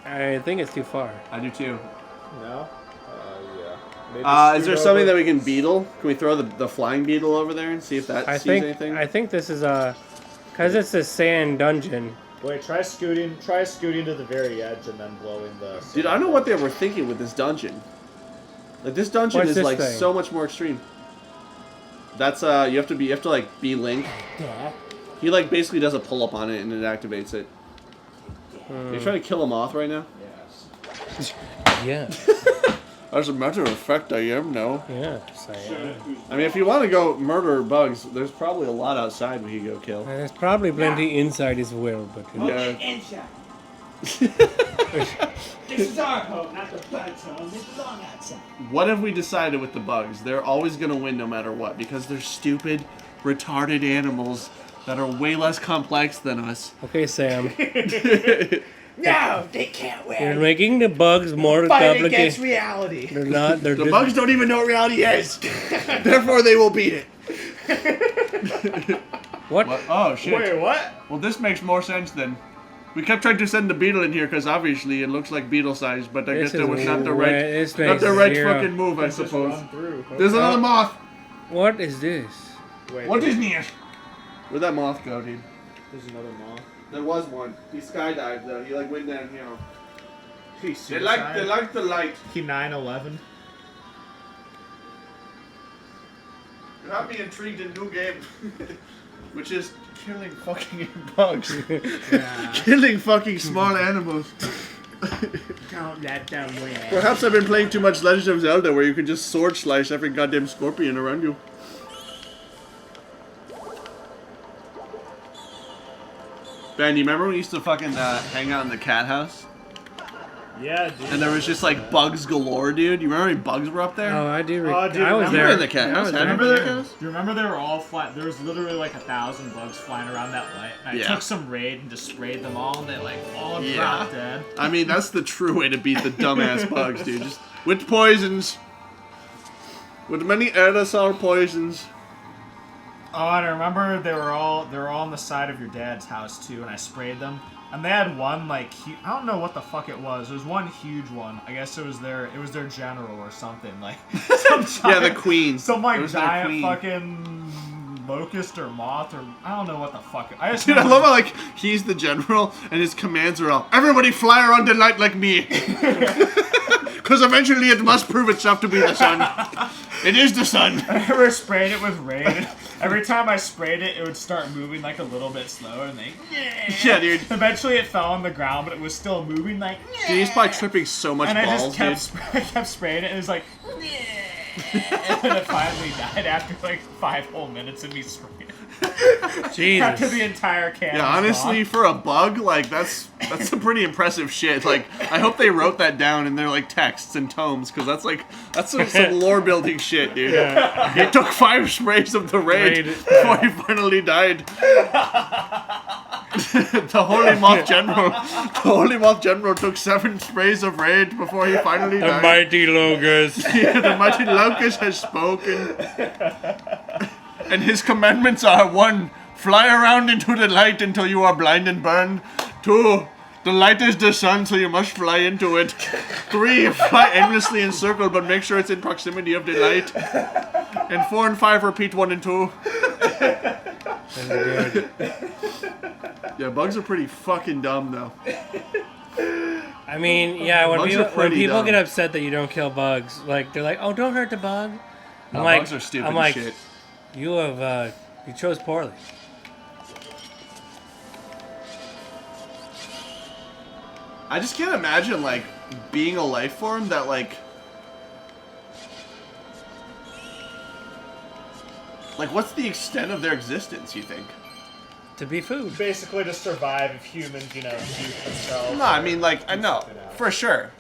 I think it's too far. I do too. No? Yeah. Maybe Is there scoot something that over. we can beetle? Can we throw the flying beetle over there and see if that sees anything? I think this is a... Because it's a sand dungeon. Wait, try scooting to the very edge and then blowing the sand. Dude, I don't know what they were thinking with this dungeon. Like, this dungeon What's is this like thing? so much more extreme. That's you have to like be Link. Yeah. He like basically does a pull up on it and it activates it. Are you trying to kill him off right now? Yes. Yeah. As a matter of fact, I am now. Yeah. Sand. I mean, if you want to go murder bugs, there's probably a lot outside we could go kill. There's probably plenty inside as well, but... Yeah. This is our home, not the bugs' home. They belong outside. What have we decided with the bugs? They're always gonna win no matter what because they're stupid, retarded animals that are way less complex than us. Okay, Sam. No, they can't win. You're making the bugs more Fight against complicated. reality. They're not. They're The just, bugs don't even know what reality is. Therefore, they will beat it. What? What? Oh shit. Wait, what? Well, this makes more sense then. We kept trying to send the beetle in here because obviously it looks like beetle size, but I This guess that was is not the way- right, this not makes the right zero. fucking move, I Just suppose. run through. There's another moth. What is this? Wait, What is near? Where'd that moth go, dude? There's another moth. There was one. He skydived though. He like went down here. He's They like the light. He 9/11. You have me intrigued in new game, which is killing fucking bugs, Yeah. killing fucking small animals. Don't let them win. Perhaps I've been playing too much Legend of Zelda, where you can just sword slice every goddamn scorpion around you. Ben, you remember when we used to fucking hang out in the cat house? Yeah, dude. And there was just like bugs galore, dude. You remember how many bugs were up there? Oh, I do. Oh, dude, I was remember there. in the cat I house? was I there. remember Remember the there, guys? do you remember they were all flying? There was literally like 1,000 bugs flying around that light. And I Yeah. took some raid and just sprayed them all, and they like all Yeah. dropped dead. I mean, that's the true way to beat the dumbass bugs, dude. Just with poisons. With many aerosol poisons. Oh, and I remember they were all on the side of your dad's house too, and I sprayed them. And they had one like I don't know what the fuck it was. There was one huge one. I guess it was their general or something like. Some Yeah, the giant- queen. Some It like was their giant queen. fucking locust or moth or I don't know what the fuck. I just Dude, I remember- love how like he's the general and his commands are all everybody fly around the light like me. Because eventually it must prove itself to be the sun. It is the sun. I remember spraying it with raid. Every time I sprayed it, it would start moving like a little bit slower, and they. Yeah, dude. Eventually, it fell on the ground, but it was still moving like. Dude, he's probably tripping so much And I balls, just dude. kept spraying it, and it was like. And then it finally died after like 5 whole minutes of me spraying it. After the Jesus. entire can. Yeah, was honestly, gone. for a bug, like that's some pretty impressive shit. Like, I hope they wrote that down in their like texts and tomes, because that's some lore building shit, dude. He took 5 sprays of the raid Raid. before he finally died. The Holy Moth General took 7 sprays of raid before he finally The died. mighty logos. Yeah, the mighty locust has spoken. And his commandments are 1. Fly around into the light until you are blind and burned. 2. The light is the sun, so you must fly into it. 3. Fly aimlessly in circle, but make sure it's in proximity of the light. And 4 and 5, repeat 1 and 2. That's good. Yeah, bugs are pretty fucking dumb, though. I mean, yeah, when Bugs are people pretty dumb. get upset that you don't kill bugs, like they're like, "Oh, don't hurt the bug." No, I'm like, bugs are stupid I'm like, shit. you have you chose poorly. I just can't imagine, like, being a life form that, like, what's the extent of their existence, you think? To be food. Basically, to survive if humans, eat themselves. No, I mean, like, I know, for sure.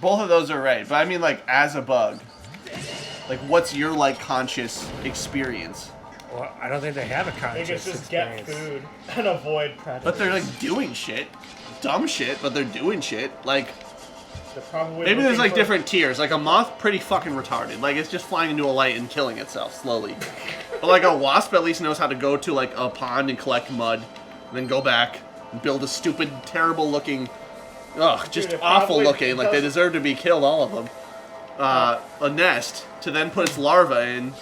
Both of those are right, but I mean, like, as a bug, like, what's your, like, conscious experience? Well, I don't think they have a They conscious can just experience. get food and avoid predators. But they're, like, doing shit. Dumb shit, but they're doing shit. Like, They're probably maybe there's, looking like, for- different tiers. Like, a moth, pretty fucking retarded. Like, it's just flying into a light and killing itself slowly. But, like, a wasp at least knows how to go to, like, a pond and collect mud, and then go back and build a stupid, terrible-looking, just it awful probably looking, like, they doesn't- deserve to be killed, all of them. A nest to then put its larva in,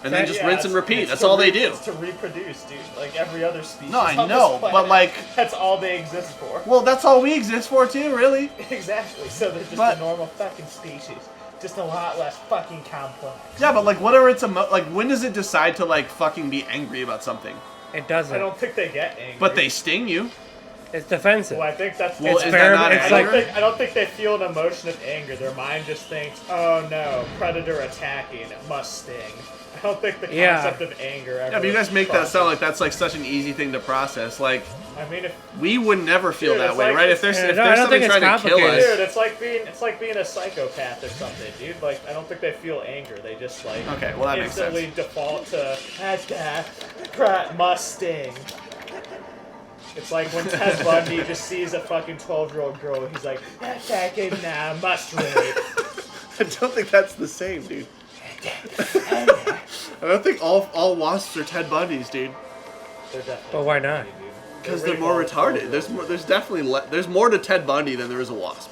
and then just Yeah, rinse and it's- repeat. it's That's to all they do. It's to reproduce, dude. Like every other species. No, I on this know, but, planet. like- That's all they exist for. Well, that's all we exist for, too, really. Exactly. So they're just But- a normal fucking species. Just a lot less fucking complex. Yeah, but, like, whatever it's like, when does it decide to, like, fucking be angry about something? It doesn't. I don't think they get angry. But they sting you. It's defensive. Well, I think that's. Well, It's is fair, that not but it's anger? like- I don't think they feel an emotion of anger. Their mind just thinks, "Oh no, predator attacking, it must sting." I don't think the Yeah. concept of anger ever. Yeah, but you guys make that crosses. sound like that's, like, such an easy thing to process. Like, I mean, if We would never feel Dude, that it's way, like- right? If there's, Yeah, if no, I there's don't somebody think it's trying to kill complicated. us... dude, it's like being a psychopath or something, dude. Like, I don't think they feel anger. They just like Okay, well, that makes sense. instantly default to Mustang. It's like when Ted Bundy just sees a fucking 12-year-old girl, he's like, attacking now, must rape. I don't think that's the same, dude. I don't think all wasps are Ted Bundys, dude. They're definitely But why not? dude. Because They they're rape more all the retarded. 12-year-olds. There's definitely there's more to Ted Bundy than there is a wasp.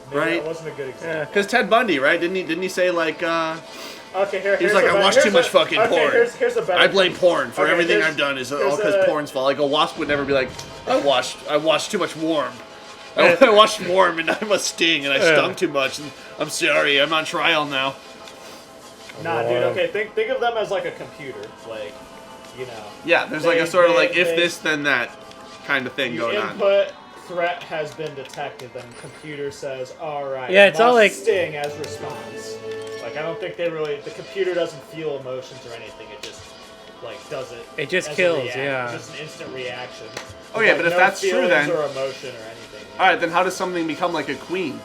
Maybe right? That wasn't a good example. Because Ted Bundy, right? Didn't he say like Okay, here's he was like, a I better- watch here's too much a- fucking okay, porn. Here's a better. I blame porn for Okay, everything here's- I've done is all here's because a- porn's fault. Like a wasp would never be like, I watched too much Warm. I watched Warm and I'm a sting and I stung too much and I'm sorry, I'm on trial now. Nah, dude. Okay, think of them as like a computer, like, you know. Yeah, there's like a They- sort of they- like if they- this then that kind of thing You going on. input threat has been detected, then computer says, all right. Yeah, it's all like- sting as response. Like, I don't think the computer doesn't feel emotions or anything. It just like does it. It just as a kills, react- yeah. Just an instant reaction. Oh, yeah, Like, but if no that's true, feelings then- or emotion or anything. All right, then how does something become like a queen?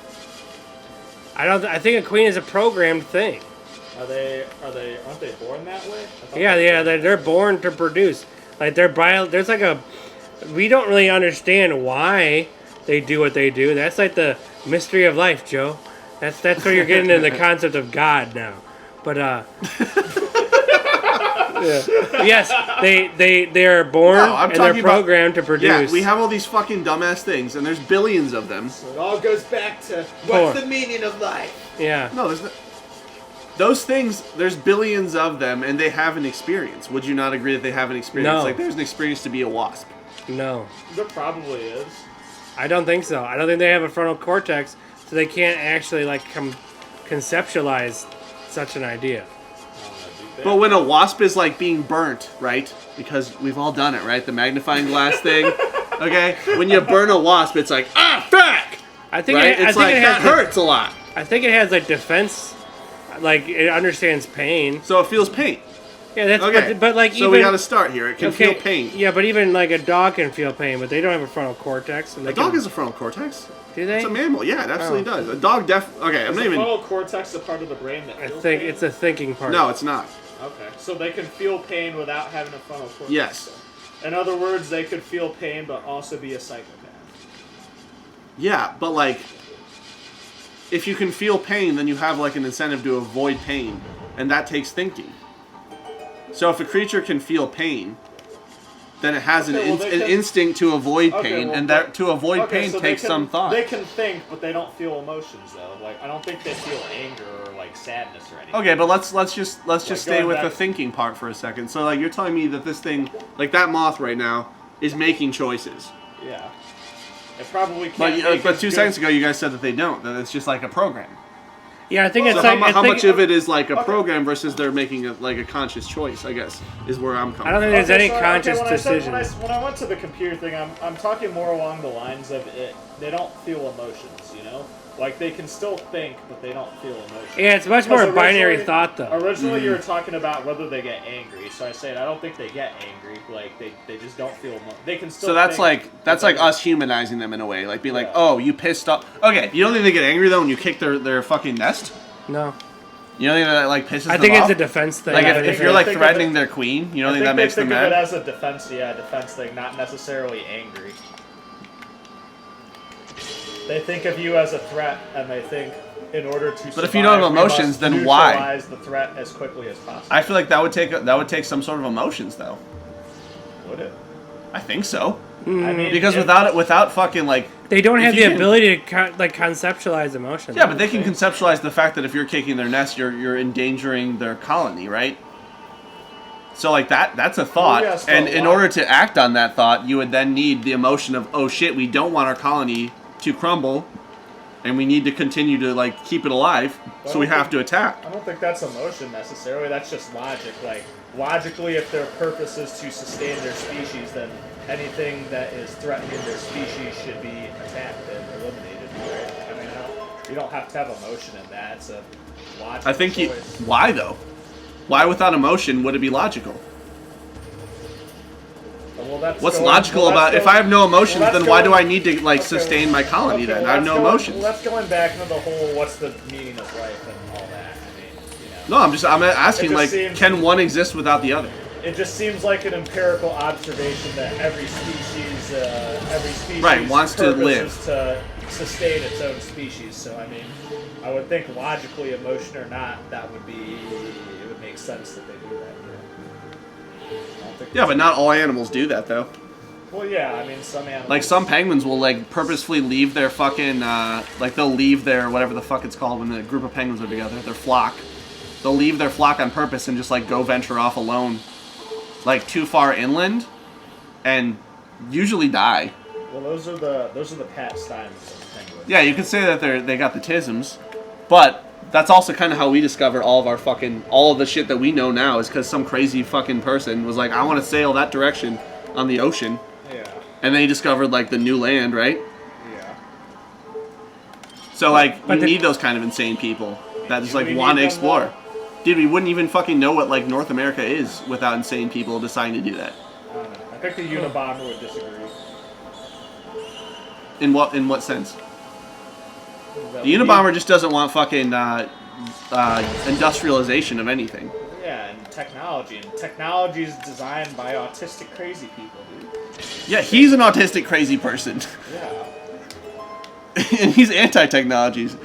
I think a queen is a programmed thing. Aren't they born that way? I thought Yeah, they're born to produce. Like there's like a, we don't really understand why they do what they do. That's like the mystery of life, Joe. That's where you're getting into the concept of God now. But yeah. Yes, they are born No, I'm and they're talking about- programmed to produce. Yeah, we have all these fucking dumbass things, and there's billions of them. So it all goes back to Porn. what's the meaning of life? Yeah. No, there's no, those things. There's billions of them, and they have an experience. Would you not agree that they have an experience? No. Like there's an experience to be a wasp. No, There probably is. I don't think so. I don't think they have a frontal cortex, so they can't actually like conceptualize such an idea. But when a wasp is like being burnt, right? Because we've all done it, right? The magnifying glass thing. Okay, when you burn a wasp, it's like fuck. I think Right? it, I It's think like it that has hurts a lot. I think it has like defense, like it understands pain. So it feels pain. Yeah, that's Okay, but like so even we got to start here. It can okay, feel pain. Yeah, but even like a dog can feel pain, but they don't have a frontal cortex. And A dog has a frontal cortex. do they? It's a mammal. Yeah, it absolutely Oh. does. A dog Okay, I'm Is not the even. frontal cortex a part of the brain that I feels think pain? it's a thinking part. No, it's not. Okay, so they can feel pain without having a frontal cortex. Yes. In other words, they could feel pain but also be a psychopath. Yeah, but like, if you can feel pain, then you have like an incentive to avoid pain, and that takes thinking. So if a creature can feel pain, then it has Okay, well, they an can- instinct to avoid Okay, pain, well, and that to avoid Okay, pain so they takes can- some thought. They can think, but they don't feel emotions though. Like I don't think they feel anger or like sadness or anything. Okay, but let's just stay going with the back- thinking part for a second. So like you're telling me that this thing, like that moth right now, is making choices. Yeah. It probably can't. But make but as 2 good- seconds ago you guys said that they don't. That it's just like a program. Yeah, I think So it's like how I think- much of it is like a Okay. program versus they're making a conscious choice? I guess is where I'm coming. I don't think from. there's any so, conscious when I said- decision. when I went to the computer thing, I'm talking more along the lines of it. They don't feel emotions, you know. Like they can still think, but they don't feel emotions. Yeah, it's much more Because a binary originally- thought though. Originally, you were talking about whether they get angry, so I said I don't think they get angry. Like they just don't feel. They can still. So that's think, like but they- us humanizing them in a way, like being like, Yeah. oh, you pissed off. Okay, you don't think they get angry though when you kick their fucking nest? No, You don't think that like pisses I them think off? it's a defense thing. Like I if think you're it- like think of threatening it- their queen, you don't I think that they makes them think of it mad? as a defense thing, not necessarily angry. They think of you as a threat, and they think in order to. But if you don't have survive, we emotions, must then why? neutralize the threat as quickly as possible. I feel like that would take some sort of emotions though. Would it? I think so. I mean, Because if- without fucking like. They don't if have you the can- ability to conceptualize emotion. Yeah, but they can conceptualize the fact that if you're kicking their nest, you're endangering their colony, right? So like that's a thought, yes, but and in why? order to act on that thought, you would then need the emotion of, oh shit, we don't want our colony to crumble, and we need to continue to like keep it alive, so we have to attack. I don't think that's emotion necessarily. That's just logic. Like logically, if their purpose is to sustain their species, then anything that is threatening their species should be attacked and eliminated. Right? I mean, you don't have to have emotion in that. It's a logical I think choice. why though? Why without emotion would it be logical? The well, that's What's going- logical well, that's about if going- I have no emotions, well, that's then why do going- I need to like okay, sustain my colony? okay, Then well, I have that's no going- emotions. Well, that's going back into the whole what's the meaning of life and all that. I mean, you know. No, I'm asking It like, just seems- can one exist without the other? It just seems like an empirical observation that every species Right, wants to purpose live. is to sustain its own species. So I mean, I would think logically, emotion or not, it would make sense that they do that. Yeah, I don't think Yeah, but not all animals do that though. Well, yeah, I mean, some animals. Like some penguins will like purposefully leave their fucking like they'll leave their whatever the fuck it's called when the group of penguins are together, their flock. They'll leave their flock on purpose and just like go venture off alone, like too far inland, and usually die. Well, those are the Pat Steins of penguins. Yeah, you could say that they got the tisms, but that's also kind of how we discovered all of the shit that we know now is because some crazy fucking person was like, I want to sail that direction on the ocean, Yeah. and then he discovered like the new land, right? Yeah. So like we But the- need those kind of insane people that just Do like we want to need them, explore. though? Dude, we wouldn't even fucking know what like North America is without insane people deciding to do that. I don't know. I think the Unabomber would disagree. In what sense? That The we- Unabomber just doesn't want fucking industrialization of anything. Yeah, and technology. And technology is designed by autistic crazy people, dude. Yeah, he's an autistic crazy person. Yeah. And he's anti-technologies.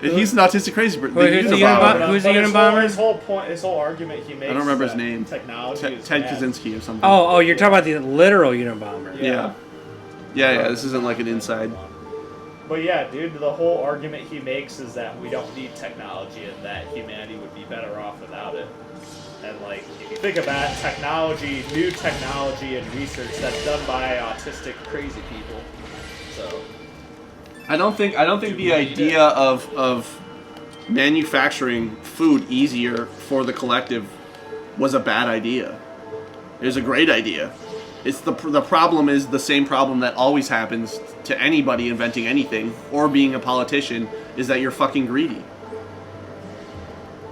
And he's an autistic crazy person. Who's the Unabomber. Who's the But Unabomber? His whole point, his whole argument he makes. I don't remember is his that name. Technology is Ted bad. Kaczynski or something. Oh, you're talking about the literal Unabomber. Yeah. Yeah, this isn't like an inside. But yeah, dude, the whole argument he makes is that we don't need technology and that humanity would be better off without it. And like, if you think about it, technology, new technology and research that's done by autistic crazy people. So I don't think the idea of manufacturing food easier for the collective was a bad idea. It was a great idea. It's the problem is the same problem that always happens to anybody inventing anything or being a politician is that you're fucking greedy.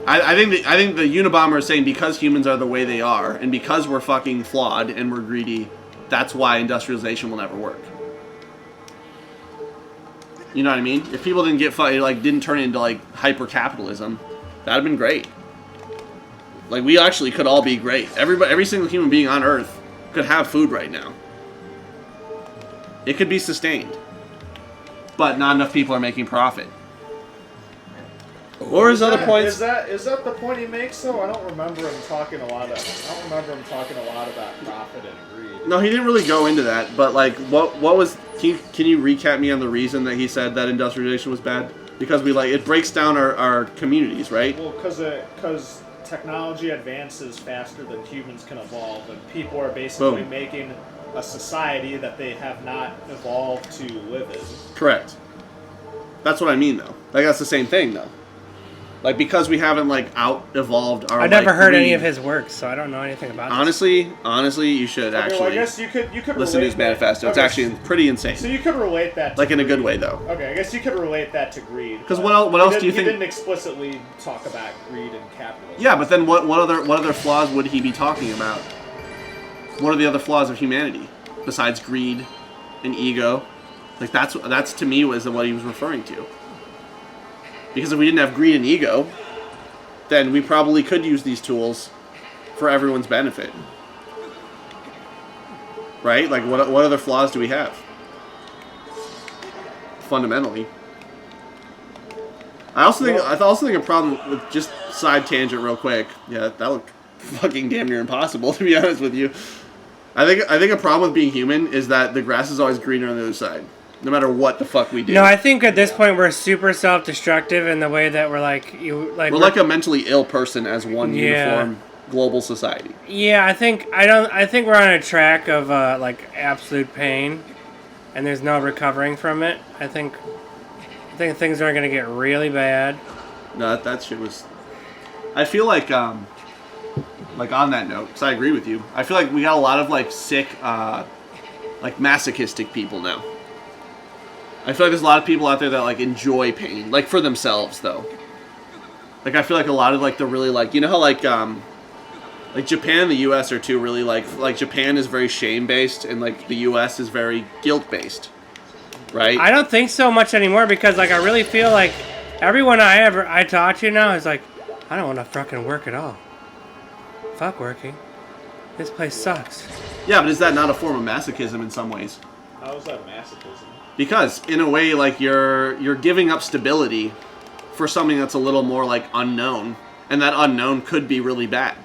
I think the Unabomber is saying because humans are the way they are and because we're fucking flawed and we're greedy, that's why industrialization will never work. You know what I mean? If people didn't didn't turn into like hyper capitalism, that'd have been great. Like we actually could all be great. Every single human being on Earth could have food right now. It could be sustained, but not enough people are making profit. Or his other points. Is that the point he makes though? I don't remember him talking a lot about profit and greed. No, he didn't really go into that. But like, what was? Can you recap me on the reason that he said that industrialization was bad? Because it breaks down our communities, right? Well, because technology advances faster than humans can evolve, and people are basically Boom. making a society that they have not evolved to live in. Correct. That's what I mean, though. Like that's the same thing, though. Like because we haven't out-evolved our. I've never heard any greed. of his works, so I don't know anything about Honestly, you should Okay, actually well, I guess you could listen to his relate that- manifesto. It's okay, actually pretty insane. so you could relate that to Like in a good greed. way, though. Okay, I guess you could relate that to greed. 'Cause but what else do you he think- didn't explicitly talk about greed and capitalism. Yeah, but then what other flaws would he be talking about? What are the other flaws of humanity besides greed and ego? Like that's to me was what he was referring to. Because if we didn't have greed and ego, then we probably could use these tools for everyone's benefit. Right? Like what other flaws do we have? Fundamentally. I also think a problem with just side tangent real quick. Yeah, that looked fucking damn near impossible to be honest with you. I think a problem with being human is that the grass is always greener on the other side, no matter what the fuck we do. No, I think at this point we're super self-destructive in the way that we're we're like a mentally ill person as one uniform global society. Yeah, I think we're on a track of absolute pain, and there's no recovering from it. I think things are gonna get really bad. No, that shit was. I feel like on that note, because I agree with you. I feel like we got a lot of sick, masochistic people now. I feel like there's a lot of people out there that enjoy pain, for themselves though. I feel like a lot of the really you know how Like Japan and the U.S. are two really like Japan is very shame based and like the U.S. is very guilt based, right? I don't think so much anymore because like I really feel like everyone I talk to now is like, I don't want to fucking work at all. Fuck working. This place sucks. Yeah, but is that not a form of masochism in some ways? How is that masochism? Because in a way, like you're giving up stability for something that's a little more like unknown, and that unknown could be really bad.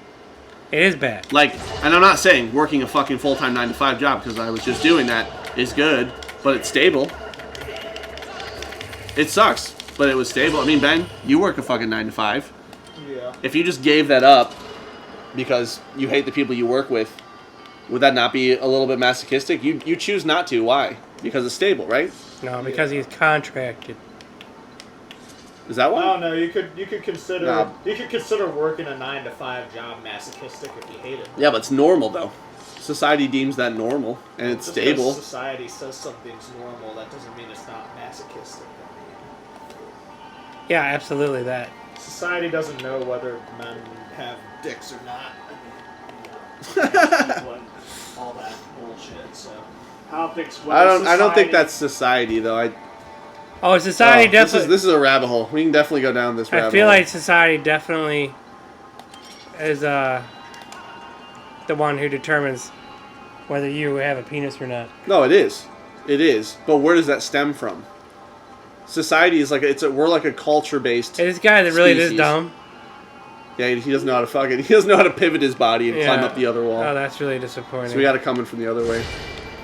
It is bad. Like, and I'm not saying working a fucking full-time 9-to-5 job because I was just doing that is good, but it's stable. It sucks, but it was stable. I mean, Ben, you work a fucking 9-to-5. Yeah. If you just gave that up because you hate the people you work with, would that not be a little bit masochistic? You choose not to. Why? Because it's stable, right? No, because he's contracted. Is that why? I don't know. You could consider Nah. you could consider working a 9-to-5 job masochistic if you hate it. Yeah, but it's normal though. Society deems that normal, and it's Just stable. because society says something's normal, that doesn't mean it's not masochistic. Yeah, absolutely that. Society doesn't know whether men have dicks or not. I mean, all that bullshit. So I don't think that's society though. Oh, society definitely. This is a rabbit hole. We can definitely go down this rabbit hole. I feel like society definitely is the one who determines whether you have a penis or not. No, it is. It is. But where does that stem from? Society is like we're like a culture based. Hey, this guy that really is species. dumb. Yeah, he doesn't know how to he doesn't know how to pivot his body and climb up the other wall. Oh, that's really disappointing. So we got to come in from the other way.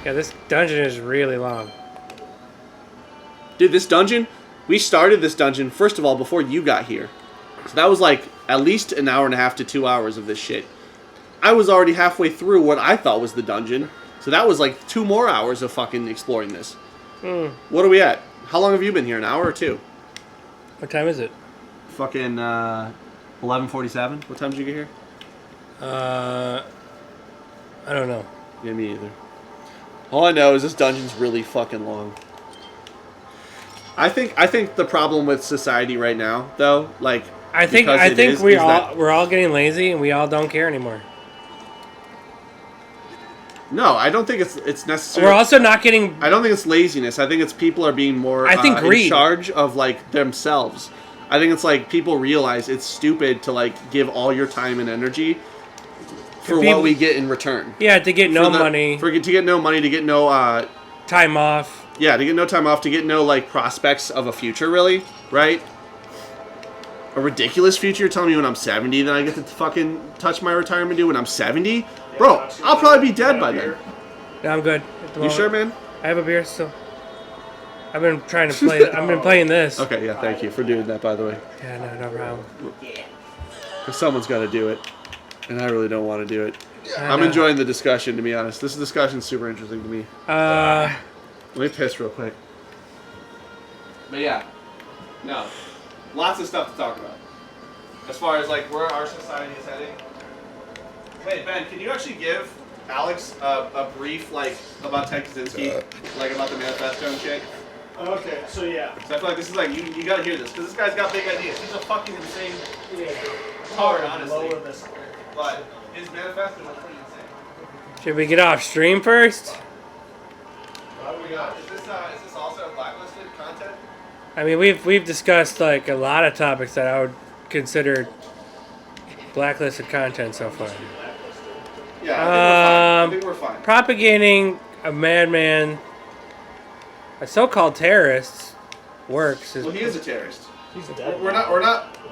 Yeah, this dungeon is really long. Dude, this dungeon, we started this dungeon, first of all, before you got here. So that was like at least an hour and a half to 2 hours of this shit. I was already halfway through what I thought was the dungeon. So that was like 2 more hours of fucking exploring this. What are we at? How long have you been here? An hour or two? What time is it? Fucking 11:47. What time did you get here? I don't know. Yeah, me either. All I know is this dungeon's really fucking long. I think the problem with society right now, though, like I think we're all getting lazy and we all don't care anymore. No, I don't think it's necessary. We're also not getting. I don't think it's laziness. I think it's people are being more I think greed. in charge of like themselves. I think it's like people realize it's stupid to like give all your time and energy for what we get in return. Yeah, to get no money. To get no money, to get no time off. Yeah, to get no time off, to get no like prospects of a future, really, right? A ridiculous future. You're telling me when I'm 70 that I get to fucking touch my retirement due when I'm 70? Bro, I'll probably be dead by then. No, I'm good. You sure, man? I have a beer still. I've been trying to play. I've been playing this. Okay, yeah, thank you for doing that, by the way. Yeah, no problem. Because someone's got to do it, and I really don't want to do it. I I'm know. enjoying the discussion, to be honest. This discussion's super interesting to me. Let me piss real quick. But yeah, no, lots of stuff to talk about. As far as like where our society is heading. Wait, Ben, can you actually give Alex a brief like about Ted Kaczynski, like about the manifesto and shit? Okay, so yeah. So I feel like this is like you gotta hear this because this guy's got big ideas. He's a fucking insane Hard, honestly. lower this. But his manifesto was pretty insane. Should we get off stream first? What do we got? Is this also blacklisted content? I mean, we've discussed like a lot of topics that I would consider blacklisted content so far. Yeah, I think we're fine. Propagating a madman, a so-called terrorist, works. Well, he is a terrorist. He's dead. We're not.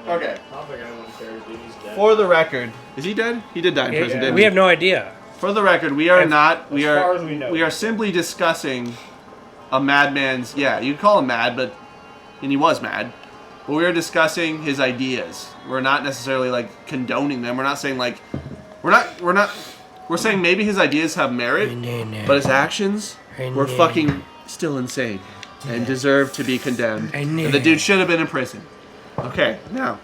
Okay. I don't think anyone cares, dude. He's dead. For the record, is he dead? He did die in prison, didn't We he? have no idea. For the record, we are not. We As far are. as we know. We are simply discussing a madman's. Yeah, you could call him mad, and he was mad. But we are discussing his ideas. We're not necessarily like condoning them. We're not saying like. We're saying maybe his ideas have merit, but his actions were fucking still insane and deserve to be condemned. And the dude should have been in prison. Okay, now.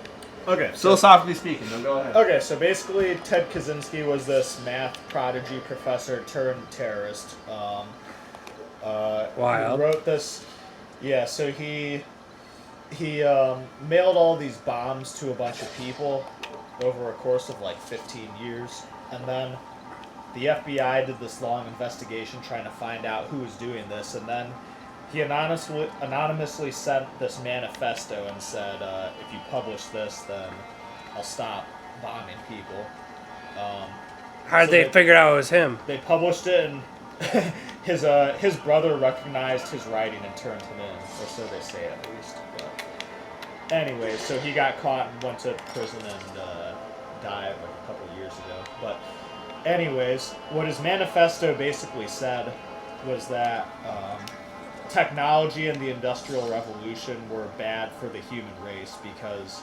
Okay. Philosophically speaking, then go ahead. Okay, so basically, Ted Kaczynski was this math prodigy professor turned terrorist. Wild. He wrote this. Yeah, so he mailed all these bombs to a bunch of people, over a course of like 15 years. And then the FBI did this long investigation trying to find out who was doing this, and then he anonymously sent this manifesto and said, if you publish this, then I'll stop bombing people. How did they figure out it was him? They published it, and his brother recognized his writing and turned him in, or so they say at least. But anyway, so he got caught and went to prison and died like a couple years ago. But anyways, what his manifesto basically said was that technology and the Industrial Revolution were bad for the human race because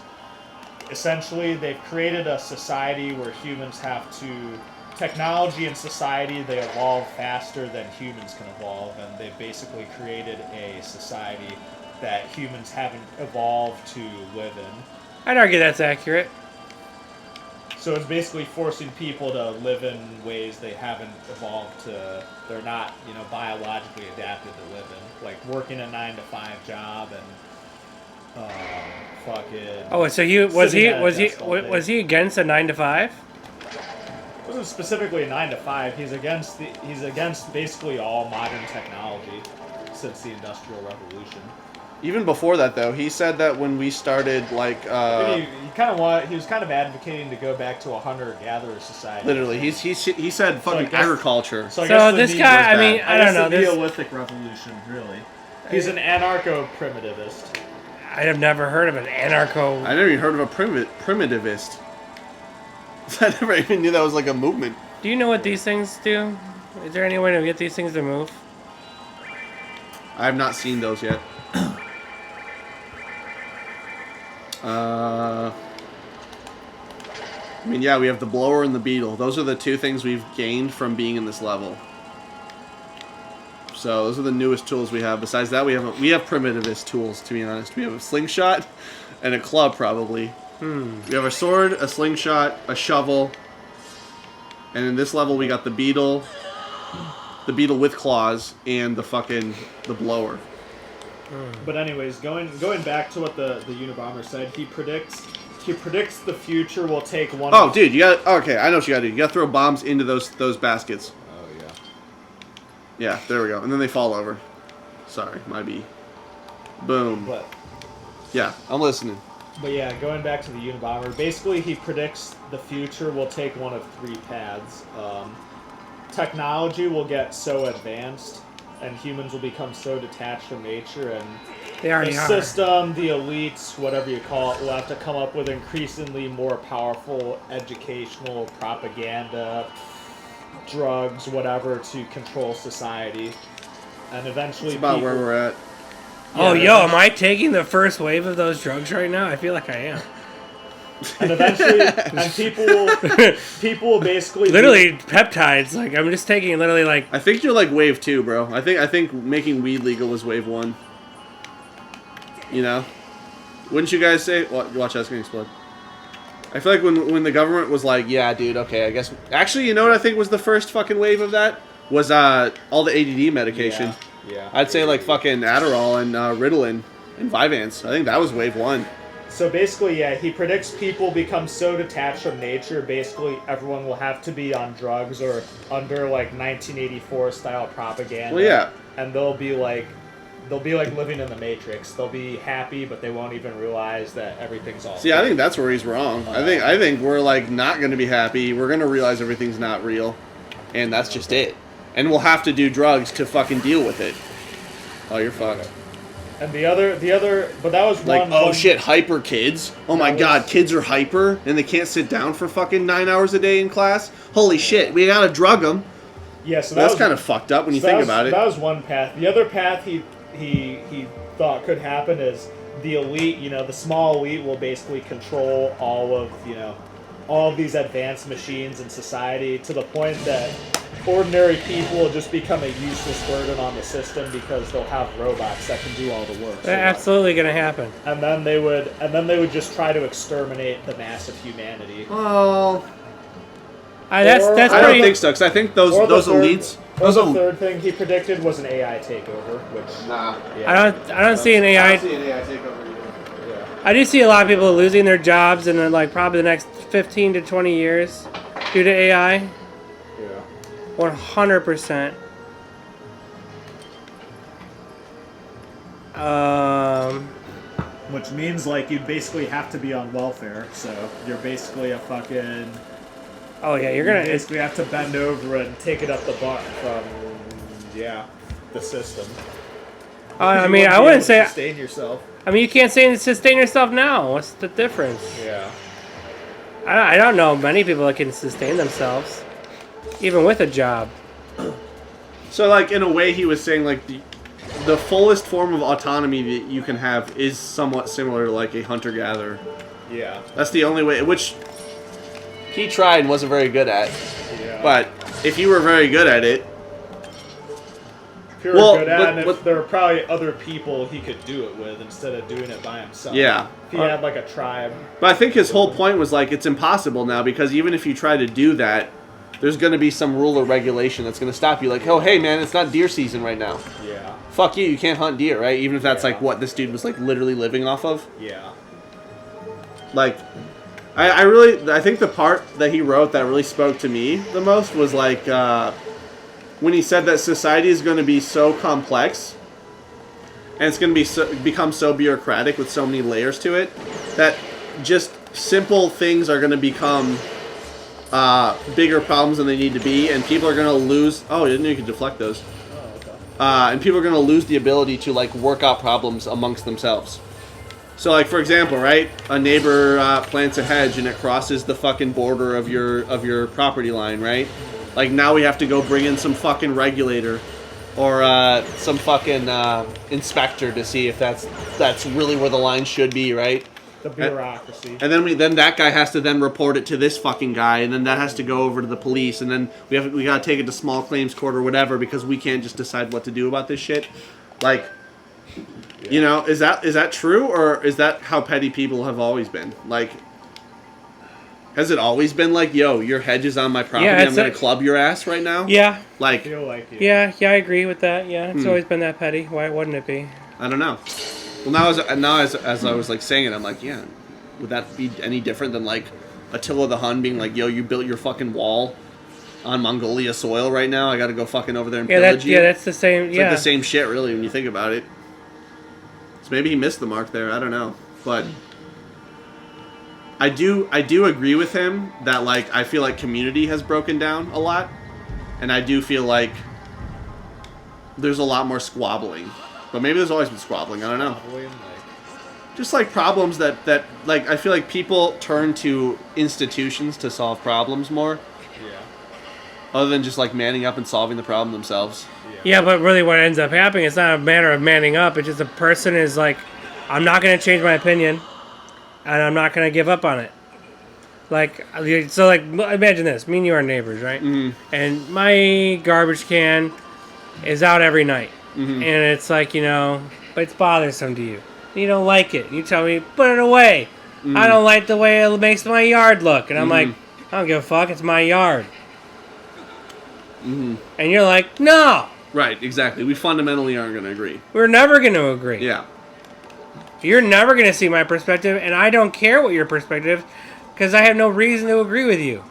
essentially they've created a society where humans have to... Technology and society, they evolve faster than humans can evolve, and they've basically created a society that humans haven't evolved to live in. I'd argue that's accurate. So it's basically forcing people to live in ways they haven't evolved to. They're not, biologically adapted to live in. Like working a 9-to-5 job and fucking. Oh, so was he against a 9-to-5? It wasn't specifically a 9-to-5. He's against basically all modern technology since the Industrial Revolution. Even before that, though, he said that when we started, He was kind of advocating to go back to a hunter-gatherer society. Literally, he said fucking agriculture. So this guy, I don't know. The Neolithic Revolution, really. He's an anarcho-primitivist. I have never heard of an anarcho. I never even heard of a primitivist. I never even knew that was like a movement. Do you know what these things do? Is there any way to get these things to move? I have not seen those yet. Yeah, we have the blower and the beetle. Those are the two things we've gained from being in this level. So those are the newest tools we have. Besides that, we have primitivist tools, to be honest. We have a slingshot and a club, probably. We have a sword, a slingshot, a shovel, and in this level we got the beetle with claws, and the blower. But anyways, going back to what the Unabomber said, he predicts the future will take one. Oh, dude, I know what you gotta do. You gotta throw bombs into those baskets. Oh yeah. Yeah, there we go, and then they fall over. Sorry, might be. Boom. But yeah, I'm listening. But yeah, going back to the Unabomber, basically he predicts the future will take one of three paths. Technology will get so advanced, and humans will become so detached from nature, and the system, the elites, whatever you call it, will have to come up with increasingly more powerful educational propaganda, drugs, whatever, to control society. And eventually that's about where we're at. Oh, am I taking the first wave of those drugs right now? I feel like I am. And eventually, people will basically literally peptides. Like I'm just taking literally like. I think you're like wave 2, bro. I think making weed legal was wave 1. Wouldn't you guys say? Watch that's gonna explode. I feel like when the government was like, yeah, dude, okay, I guess. Actually, you know what I think was the first fucking wave of that was all the ADD medication. Yeah. I'd say like fucking Adderall and Ritalin and Vyvanse. I think that was wave 1. So basically, yeah, he predicts people become so detached from nature, basically everyone will have to be on drugs or under like 1984 style propaganda. Well, yeah. And they'll be like living in the Matrix. They'll be happy, but they won't even realize that everything's all. See, I think that's where he's wrong. I think we're like not going to be happy. We're going to realize everything's not real, and that's just it. And we'll have to do drugs to fucking deal with it. Oh, you're fucked. And the other, but that was like, shit, hyper kids. Oh my god, kids are hyper and they can't sit down for fucking 9 hours a day in class. Holy shit, we gotta drug them. Yeah, so that's kind of fucked up when you think about it. That was one path. The other path he thought could happen is the elite. The small elite will basically control all of these advanced machines in society to the point that ordinary people will just become a useless burden on the system because they'll have robots that can do all the work. That's absolutely going to happen. And then they would just try to exterminate the mass of humanity. Well, I don't think so, because I think those elites. The third thing he predicted was an AI takeover, which nah. Yeah. I don't see an AI. I don't see an AI takeover either. Yeah. I do see a lot of people losing their jobs in like probably the next 15 to 20 years due to AI. Yeah. 100%. Which means like you basically have to be on welfare, so you're basically a fucking. Oh yeah, you're You gonna. basically have to bend over and take it up the butt from, the system. I You mean, won't I be wouldn't able to say. sustain yourself. I mean, you can't say sustain yourself now. What's the difference? Yeah. I don't know many people that can sustain themselves, even with a job. So, like, in a way, he was saying, like, the fullest form of autonomy that you can have is somewhat similar to, like, a hunter-gatherer. Yeah. That's the only way, which he tried and wasn't very good at. Yeah. But if you were very good at it, If you were Well, good at but- it, but- there were probably other people he could do it with instead of doing it by himself. Yeah. If he had like a tribe. but I think his whole point was, like, it's impossible now because even if you try to do that, there's going to be some rule or regulation that's going to stop you. Like, oh, hey, man, it's not deer season right now. Yeah. Fuck you can't hunt deer, right? Even if that's, Yeah. like, what this dude was, like, literally living off of. Yeah. Like, I think the part that he wrote that really spoke to me the most was, like, when he said that society is going to be so complex and it's going to become so bureaucratic with so many layers to it that just simple things are going to become bigger problems than they need to be, and people are going to lose. Oh, I didn't know you could deflect those. Oh, okay. And people are going to lose the ability to, like, work out problems amongst themselves. So, like, for example, right, a neighbor plants a hedge and it crosses the fucking border of your property line, right? Like, now we have to go bring in some fucking regulator or some fucking inspector to see if that's really where the line should be, right? The bureaucracy. And then that guy has to then report it to this fucking guy, and then that has to go over to the police, and then we gotta take it to small claims court or whatever because we can't just decide what to do about this shit. Like, you know, is that true, or is that how petty people have always been? Like, has it always been like, yo, your hedge is on my property, Yeah, I'm gonna club your ass right now? Yeah, I Like, feel like yeah, I agree with that. Yeah, it's always been that petty. Why wouldn't it be? I don't know. Well, now as I was like saying it, I'm like, yeah, would that be any different than like Attila the Hun being like, yo, you built your fucking wall on Mongolia soil right now, I gotta go fucking over there and pillage you? That's the same. It's yeah, like the same shit, really, when you think about it. So maybe he missed the mark there. I don't know, but I do agree with him that, like, I feel like community has broken down a lot, and I do feel like there's a lot more squabbling. But maybe there's always been squabbling. I don't know. Just like problems that like I feel like people turn to institutions to solve problems more, Yeah. other than just like manning up and solving the problem themselves. yeah, but really, what ends up happening, it's not a matter of manning up. It's just a person is like, I'm not going to change my opinion, and I'm not going to give up on it. Like, so, like, imagine this: me and you are neighbors, right? Mm-hmm. And my garbage can is out every night, and it's like, you know, but it's bothersome to you. You don't like it. You tell me, put it away. I don't like the way it makes my yard look. And I'm like, I don't give a fuck. It's my yard. And you're like, no. Right, exactly. We fundamentally aren't going to agree. We're never going to agree. Yeah. You're never going to see my perspective, and I don't care what your perspective is, because I have no reason to agree with you.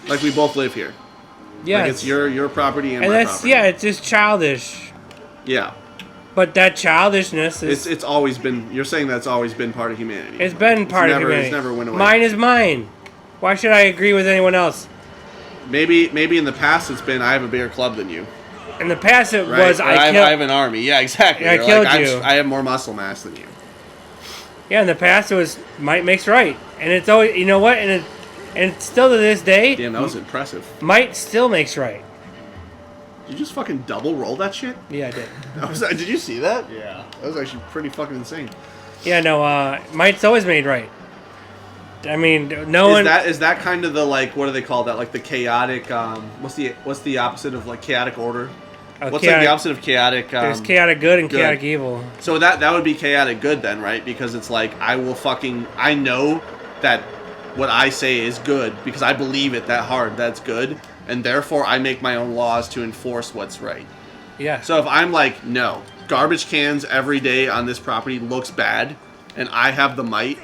Like, we both live here. Yeah. Like, it's your property and and my that's, property. yeah, it's just childish. Yeah. But that childishness is... It's always been... You're saying that's always been part of humanity. It's been part of humanity. It's never went away. Mine is mine. Why should I agree with anyone else? Maybe in the past it's been, I have a bigger club than you. In the past it Right? was, Or I have an army. Yeah, exactly. I Or killed like, you. I have more muscle mass than you. Yeah, in the past it was might makes right. And it's always, you know what? And still to this day, Damn, that was impressive. might still makes right. Did you just fucking double roll that shit? Yeah, I did. Did you see that? Yeah. That was actually pretty fucking insane. Yeah, no, might's always made right. I mean, no one... Is that kind of the, like, what do they call that? Like the chaotic, what's the opposite of, like, chaotic order? What's like the opposite of chaotic? There's chaotic good and good. chaotic evil. So that would be chaotic good then, right? Because it's like, I know that what I say is good because I believe it that hard, that's good, and therefore I make my own laws to enforce what's right. Yeah. So if I'm like, no, garbage cans every day on this property looks bad, and I have the might,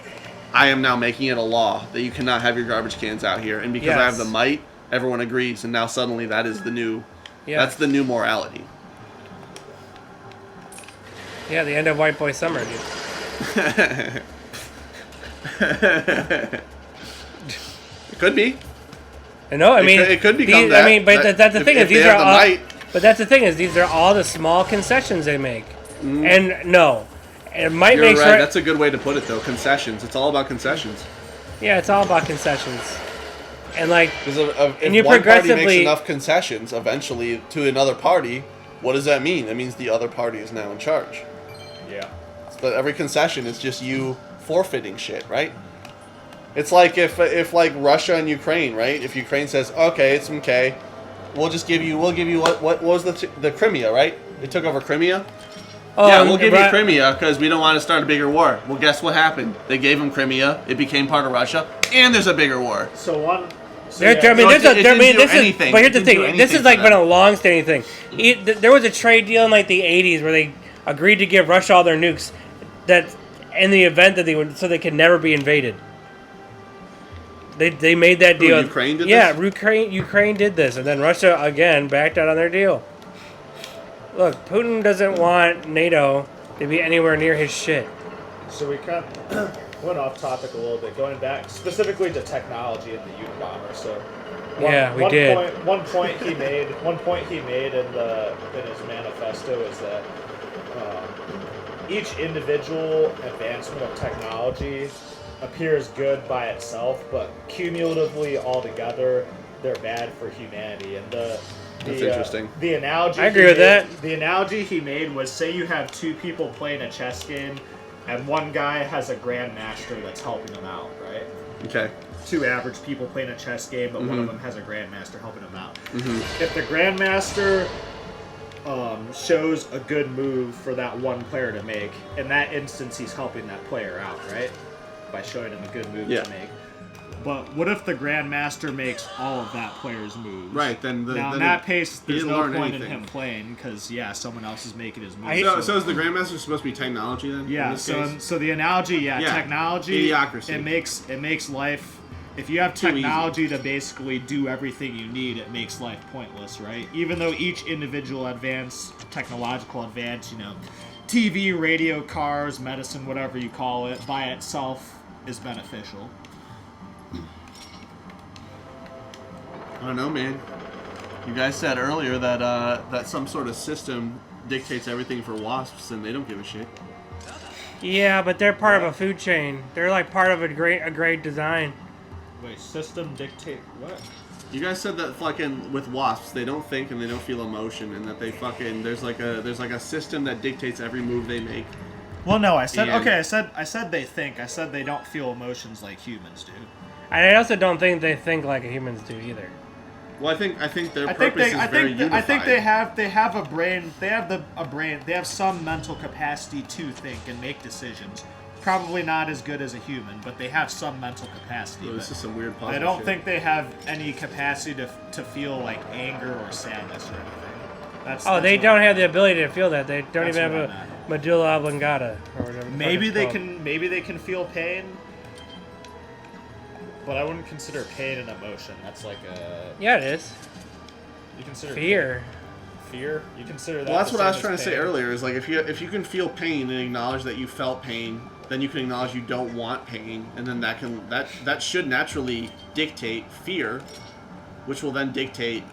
I am now making it a law that you cannot have your garbage cans out here. And because I have the might, everyone agrees, and now suddenly that is the new, that's the new morality. Yeah, the end of White Boy Summer, dude. It could be. No, I mean, it could become that. I mean, but that's the thing is these are all. Might. But that's the thing is these are all the small concessions they make, and no, it might You're make right. sure. That's a good way to put it, though. Concessions. It's all about concessions. Yeah, it's all about concessions, and like, Because and if you one party progressively makes enough concessions, eventually to another party, what does that mean? That means the other party is now in charge. Yeah. But every concession is just you forfeiting shit, right? It's like if like Russia and Ukraine, right? If Ukraine says, okay, it's okay, we'll give you what was the Crimea, right? They took over Crimea. oh, Yeah, we'll give you Crimea because we don't want to start a bigger war. Well, guess what happened? They gave them Crimea. It became part of Russia, and there's a bigger war. So one. So I mean, So this is. anything. But here's the It didn't do thing: this anything is like for been them. a long-standing thing. There was a trade deal in like the '80s where they agreed to give Russia all their nukes, that in the event that they would, so they could never be invaded. They made that deal. Ukraine did yeah, this? Ukraine did this, and then Russia again backed out on their deal. Look, Putin doesn't want NATO to be anywhere near his shit. So we kind of went off topic a little bit, going back specifically to technology in the Unabomber. So one point he made in his manifesto is that each individual advancement of technology appears good by itself, but cumulatively altogether they're bad for humanity. And That's interesting. The analogy I agree with that. The analogy he made was, say you have two people playing a chess game, and one guy has a grandmaster that's helping them out, right? Okay. Two average people playing a chess game, but one of them has a grandmaster helping them out. Mm-hmm. If the grandmaster shows a good move for that one player to make, in that instance he's helping that player out, right? By showing him a good move to make. But what if the grandmaster makes all of that player's moves? Right, then in that pace, there's didn't no learn point in anything. him playing because someone else is making his moves. So is the Grandmaster supposed to be technology then? Yeah. in this case? So the analogy, technology, Idiocracy. It makes life. If you have technology to basically do everything you need, it makes life pointless, right? Even though each individual technological advance, TV, radio, cars, medicine, whatever you call it, by itself is beneficial. I don't know, man. You guys said earlier that some sort of system dictates everything for wasps, and they don't give a shit. Yeah, but they're part of a food chain. They're like part of a great design. Wait, system dictate what? You guys said that fucking with wasps, they don't think and they don't feel emotion, and that they fucking there's like a system that dictates every move they make. Well, no, I said And- okay. I said they think. I said they don't feel emotions like humans do. And I also don't think they think like humans do either. Well, I think their purpose is very unified. I think they have a brain. They have a brain. They have some mental capacity to think and make decisions. Probably not as good as a human, but they have some mental capacity. Oh, this is some weird puzzle I don't shit. think they have any capacity to feel like anger or sadness or anything. That's They what- don't have the ability to feel that. They don't That's even have what a I meant. medulla oblongata or whatever. the fuck Maybe it's they called. can. Maybe they can feel pain. But I wouldn't consider pain an emotion. That's like a. Yeah, it is. You consider Fear. Fear? You consider that? Well, that's the what I was same trying as to say pain? earlier. Is like if you can feel pain and acknowledge that you felt pain, then you can acknowledge you don't want pain, and then that should naturally dictate fear, which will then dictate.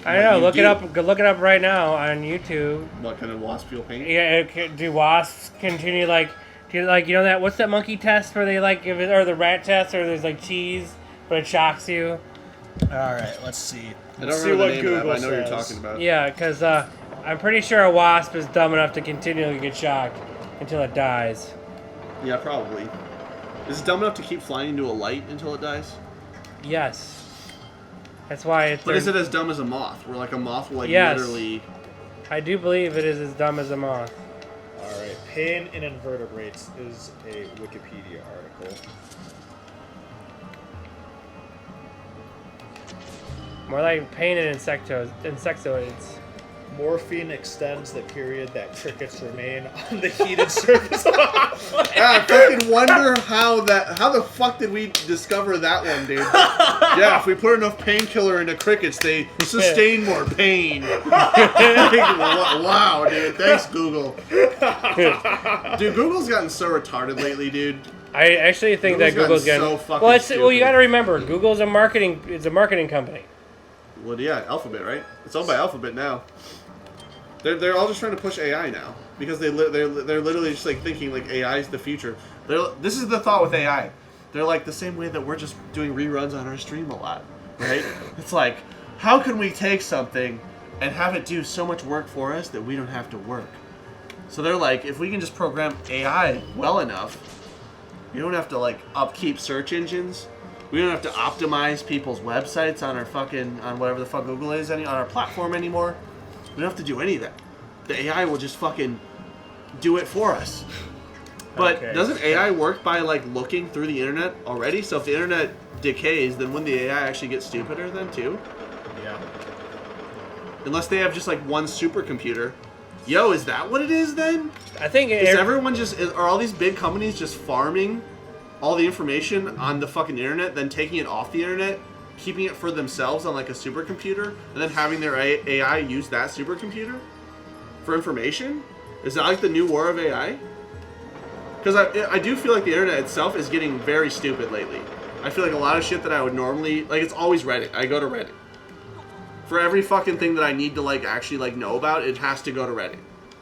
I don't know. you Look it do. up. Go look it up right now on YouTube. What kind of wasp feel pain? Yeah, do wasps continue that? What's that monkey test where they like give it, or the rat test, or there's like cheese, but it shocks you? All right, let's see. I Let's don't see remember what the name of that, Google but I know what you're says. talking about. Yeah, because I'm pretty sure a wasp is dumb enough to continually get shocked until it dies. Yeah, probably. Is it dumb enough to keep flying into a light until it dies? Yes. That's why it's. But is it as dumb as a moth? Where like a moth will like Yes. literally. I do believe it is as dumb as a moth. All right, pain in invertebrates is a Wikipedia article. More like pain and insectoids. morphine extends the period that crickets remain on the heated surface of a hot flame. I fucking wonder how the fuck did we discover that one, dude? Yeah, if we put enough painkiller into crickets, they sustain more pain. Wow, dude. Thanks, Google. Dude, Google's gotten so retarded lately, dude. I actually think that Google's gotten getting so fucking well. You stupid. got to remember, Google's a marketing company. Well, yeah, Alphabet, right? It's owned by Alphabet now. They're all just trying to push AI now because they're literally just like thinking like AI is the future. This is the thought with AI. They're like the same way that we're just doing reruns on our stream a lot, right? It's like, how can we take something and have it do so much work for us that we don't have to work? So they're like, if we can just program AI well enough, we don't have to like upkeep search engines. We don't have to optimize people's websites on our on whatever the fuck Google is on our platform anymore. We don't have to do any of that. The AI will just fucking do it for us. But doesn't AI work by like looking through the internet already? So if the internet decays, then wouldn't the AI actually get stupider then too? Yeah. Unless they have just like one supercomputer. Yo, is that what it is then? I think Are all these big companies just farming all the information on the fucking internet, then taking it off the internet, keeping it for themselves on like a supercomputer, and then having their AI use that supercomputer for information? Is that like the new war of AI? Because I do feel like the internet itself is getting very stupid lately. I feel like a lot of shit that I would normally, like, it's always Reddit. I go to Reddit. For every fucking thing that I need to like actually like know about, it has to go to Reddit.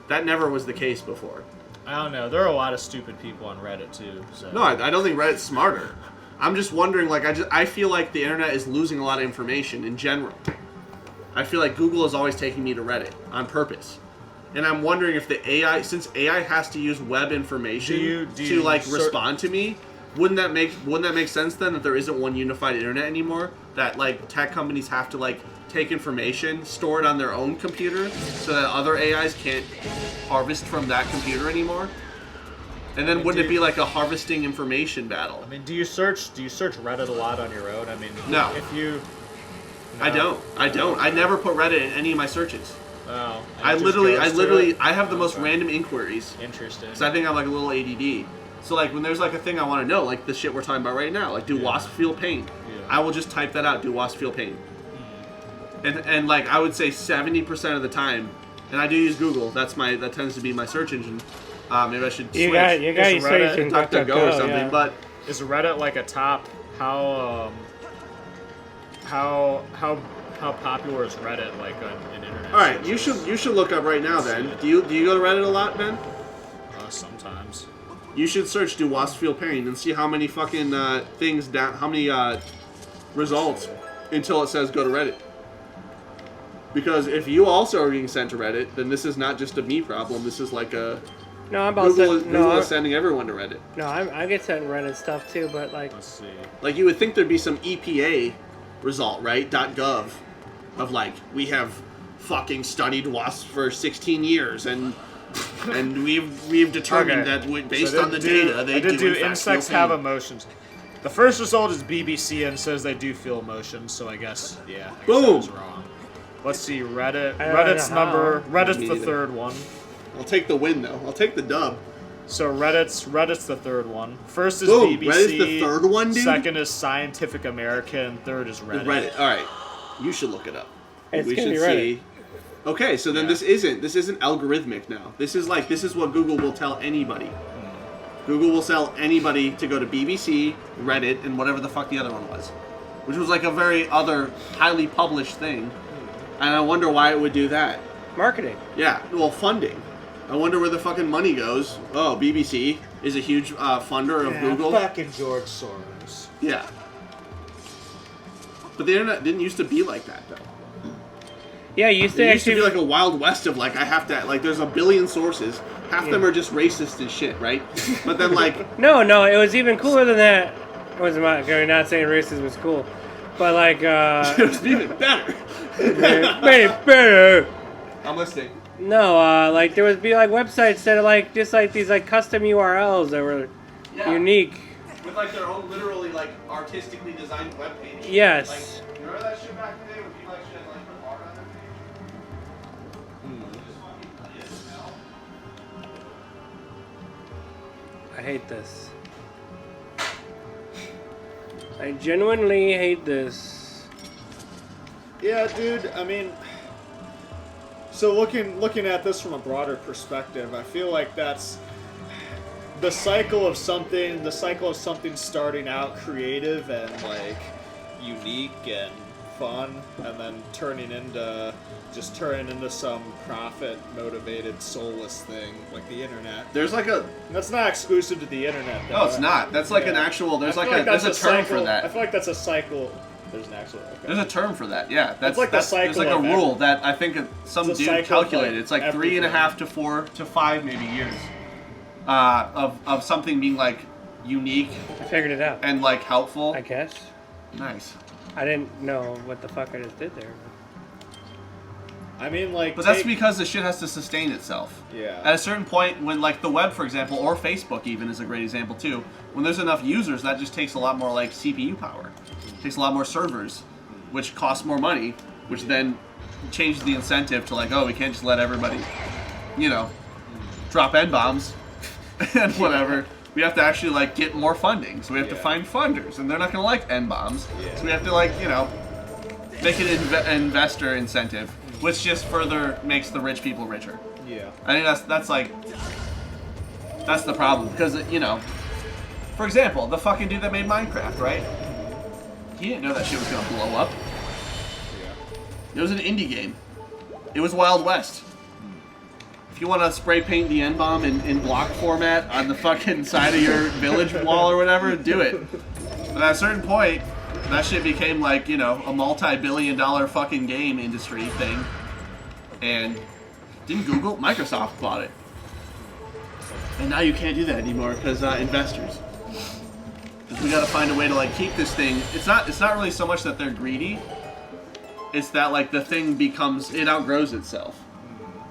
That never was the case before. I don't know. There are a lot of stupid people on Reddit too. So. No, I don't think Reddit's smarter. I'm just wondering, like, I feel like the internet is losing a lot of information in general. I feel like Google is always taking me to Reddit on purpose. And I'm wondering if the AI, since AI has to use web information to like respond to me, wouldn't that make sense then that there isn't one unified internet anymore? That like tech companies have to like take information, store it on their own computer, so that other AIs can't harvest from that computer anymore? And then wouldn't it be like a harvesting information battle? I mean, do you search Reddit a lot on your own? I mean, No. If you, no. I don't. I never put Reddit in any of my searches. Oh. I have the most random inquiries. Interesting. Because I think I'm like a little ADD. So like when there's like a thing I want to know, like the shit we're talking about right now, like do wasps feel pain? Yeah. I will just type that out. Do wasps feel pain? And like I would say 70% of the time, and I do use Google. That tends to be my search engine. Maybe I should switch. You got your search in DuckDuckGo or something. yeah. But is Reddit like a top? How popular is Reddit like in internet? all right, searches? you should look up right now. Then do you go to Reddit a lot, Ben? Sometimes. You should search "Do wasps feel pain" and see how many fucking things down, how many results until it says go to Reddit. Because if you also are being sent to Reddit, then this is not just a me problem. This is like a No, I'm about Google is sending everyone to Reddit. No, I get sent Reddit stuff too, but like. Let's see. Like you would think there'd be some EPA result, right? .gov, of like we have fucking studied wasps for 16 years and we've determined that based on the data they do in fact insects feel have pain. emotions. The first result is BBC and says they do feel emotions, so I guess I guess Boom. I was wrong. Let's see, Reddit. I don't Reddit's know how. number. Reddit's Me the either. third one. I'll take the win though. I'll take the dub. So Reddit's the third one. First is Boom. BBC. Reddit's the third one, dude? Second is Scientific American. Third is Reddit. Reddit. All right. You should look it up. It's we gonna should be Reddit. see. Okay, so then Yeah. this isn't algorithmic now. This is what Google will tell anybody. Google will tell anybody to go to BBC, Reddit, and whatever the fuck the other one was, which was like a very other highly published thing. And I wonder why it would do that. Marketing. Yeah, well, funding. I wonder where the fucking money goes. Oh, BBC is a huge funder of Google. Fucking George Soros. Yeah. But the internet didn't used to be like that, though. Yeah, you used to It used to actually be like a wild west of like I have to like there's a billion sources. Half them are just racist and shit, right? But then like No, it was even cooler than that. It was not saying racism was cool, but like it was even better. made it better. I'm listening. No, like there would be like websites that are like just like these like custom URLs that were unique. With like their own literally like artistically designed webpage. Yes. Like, you remember that shit back in the day when people actually had like put art on their page? I hate this. I genuinely hate this. Yeah, dude. I mean, so looking at this from a broader perspective, I feel like that's the cycle of something. The cycle of something starting out creative and like unique and fun, and then turning into some profit-motivated, soulless thing like the internet. There's like a That's not exclusive to the internet, though. no, it's not. That's like an actual. There's I like feel a there's a term cycle, for that. I feel like that's a cycle. There's an actual. Okay. There's a term for that. Yeah, that's like the there's cycle like a of rule that I think some It's a dude cycle of, calculated. like, It's like everything. 3.5 to 4 to 5 maybe years of something being like unique I figured it out. and like helpful. I guess. Nice. I didn't know what the fuck I just did there. I mean, like. But that's because the shit has to sustain itself. Yeah. At a certain point, when like the web, for example, or Facebook even is a great example too. When there's enough users, that just takes a lot more like CPU power. It takes a lot more servers, which costs more money, which then changes the incentive to like, oh, we can't just let everybody, you know, drop N-bombs and whatever. We have to actually like get more funding, so we have to find funders, and they're not gonna like N-bombs, so we have to like, you know, make it an investor incentive, which just further makes the rich people richer. Yeah. I think that's like that's the problem, because you know, for example, the fucking dude that made Minecraft, right? He didn't know that shit was gonna blow up. It was an indie game. It was Wild West. If you want to spray paint the N-bomb in block format on the fucking side of your village wall or whatever, do it. But at a certain point, that shit became like, you know, a multi-billion-dollar fucking game industry thing. And didn't Microsoft bought it. And now you can't do that anymore because investors. Because we got to find a way to like keep this thing. It's not really so much that they're greedy. It's that like the thing it outgrows itself.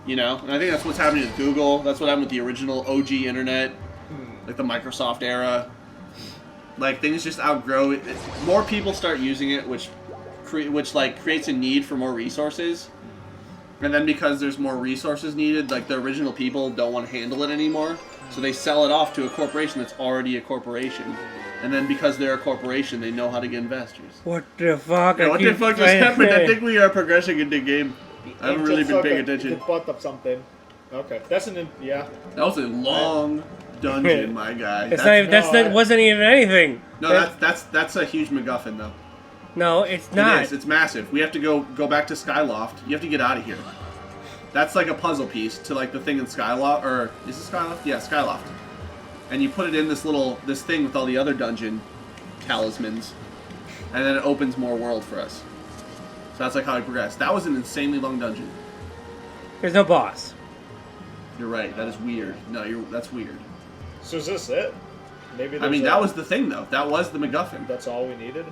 You know, and I think that's what's happening with Google. That's what happened with the original OG internet, like the Microsoft era. Like things just outgrow it. More people start using it, which like creates a need for more resources. And then because there's more resources needed, like the original people don't want to handle it anymore, so they sell it off to a corporation that's already a corporation. And then because they're a corporation, they know how to get investors. What the fuck? Yeah, what the fuck just happened? I think we are progressing in the game. I haven't really been paying You attention. bought up something. Okay, that's yeah. That was a long dungeon, my guy. It's wasn't even anything. No, that's a huge MacGuffin though. No, it's not. It is. It's massive. We have to go back to Skyloft. You have to get out of here. That's like a puzzle piece to like the thing in Skyloft, or is it Skyloft? Yeah, Skyloft. And you put it in this thing with all the other dungeon talismans, and then it opens more world for us. So that's like how I progressed. That was an insanely long dungeon. There's no boss. You're right. That is weird. No, that's weird. So is this it? Maybe. I mean, that was the thing though. That was the MacGuffin. That's all we needed.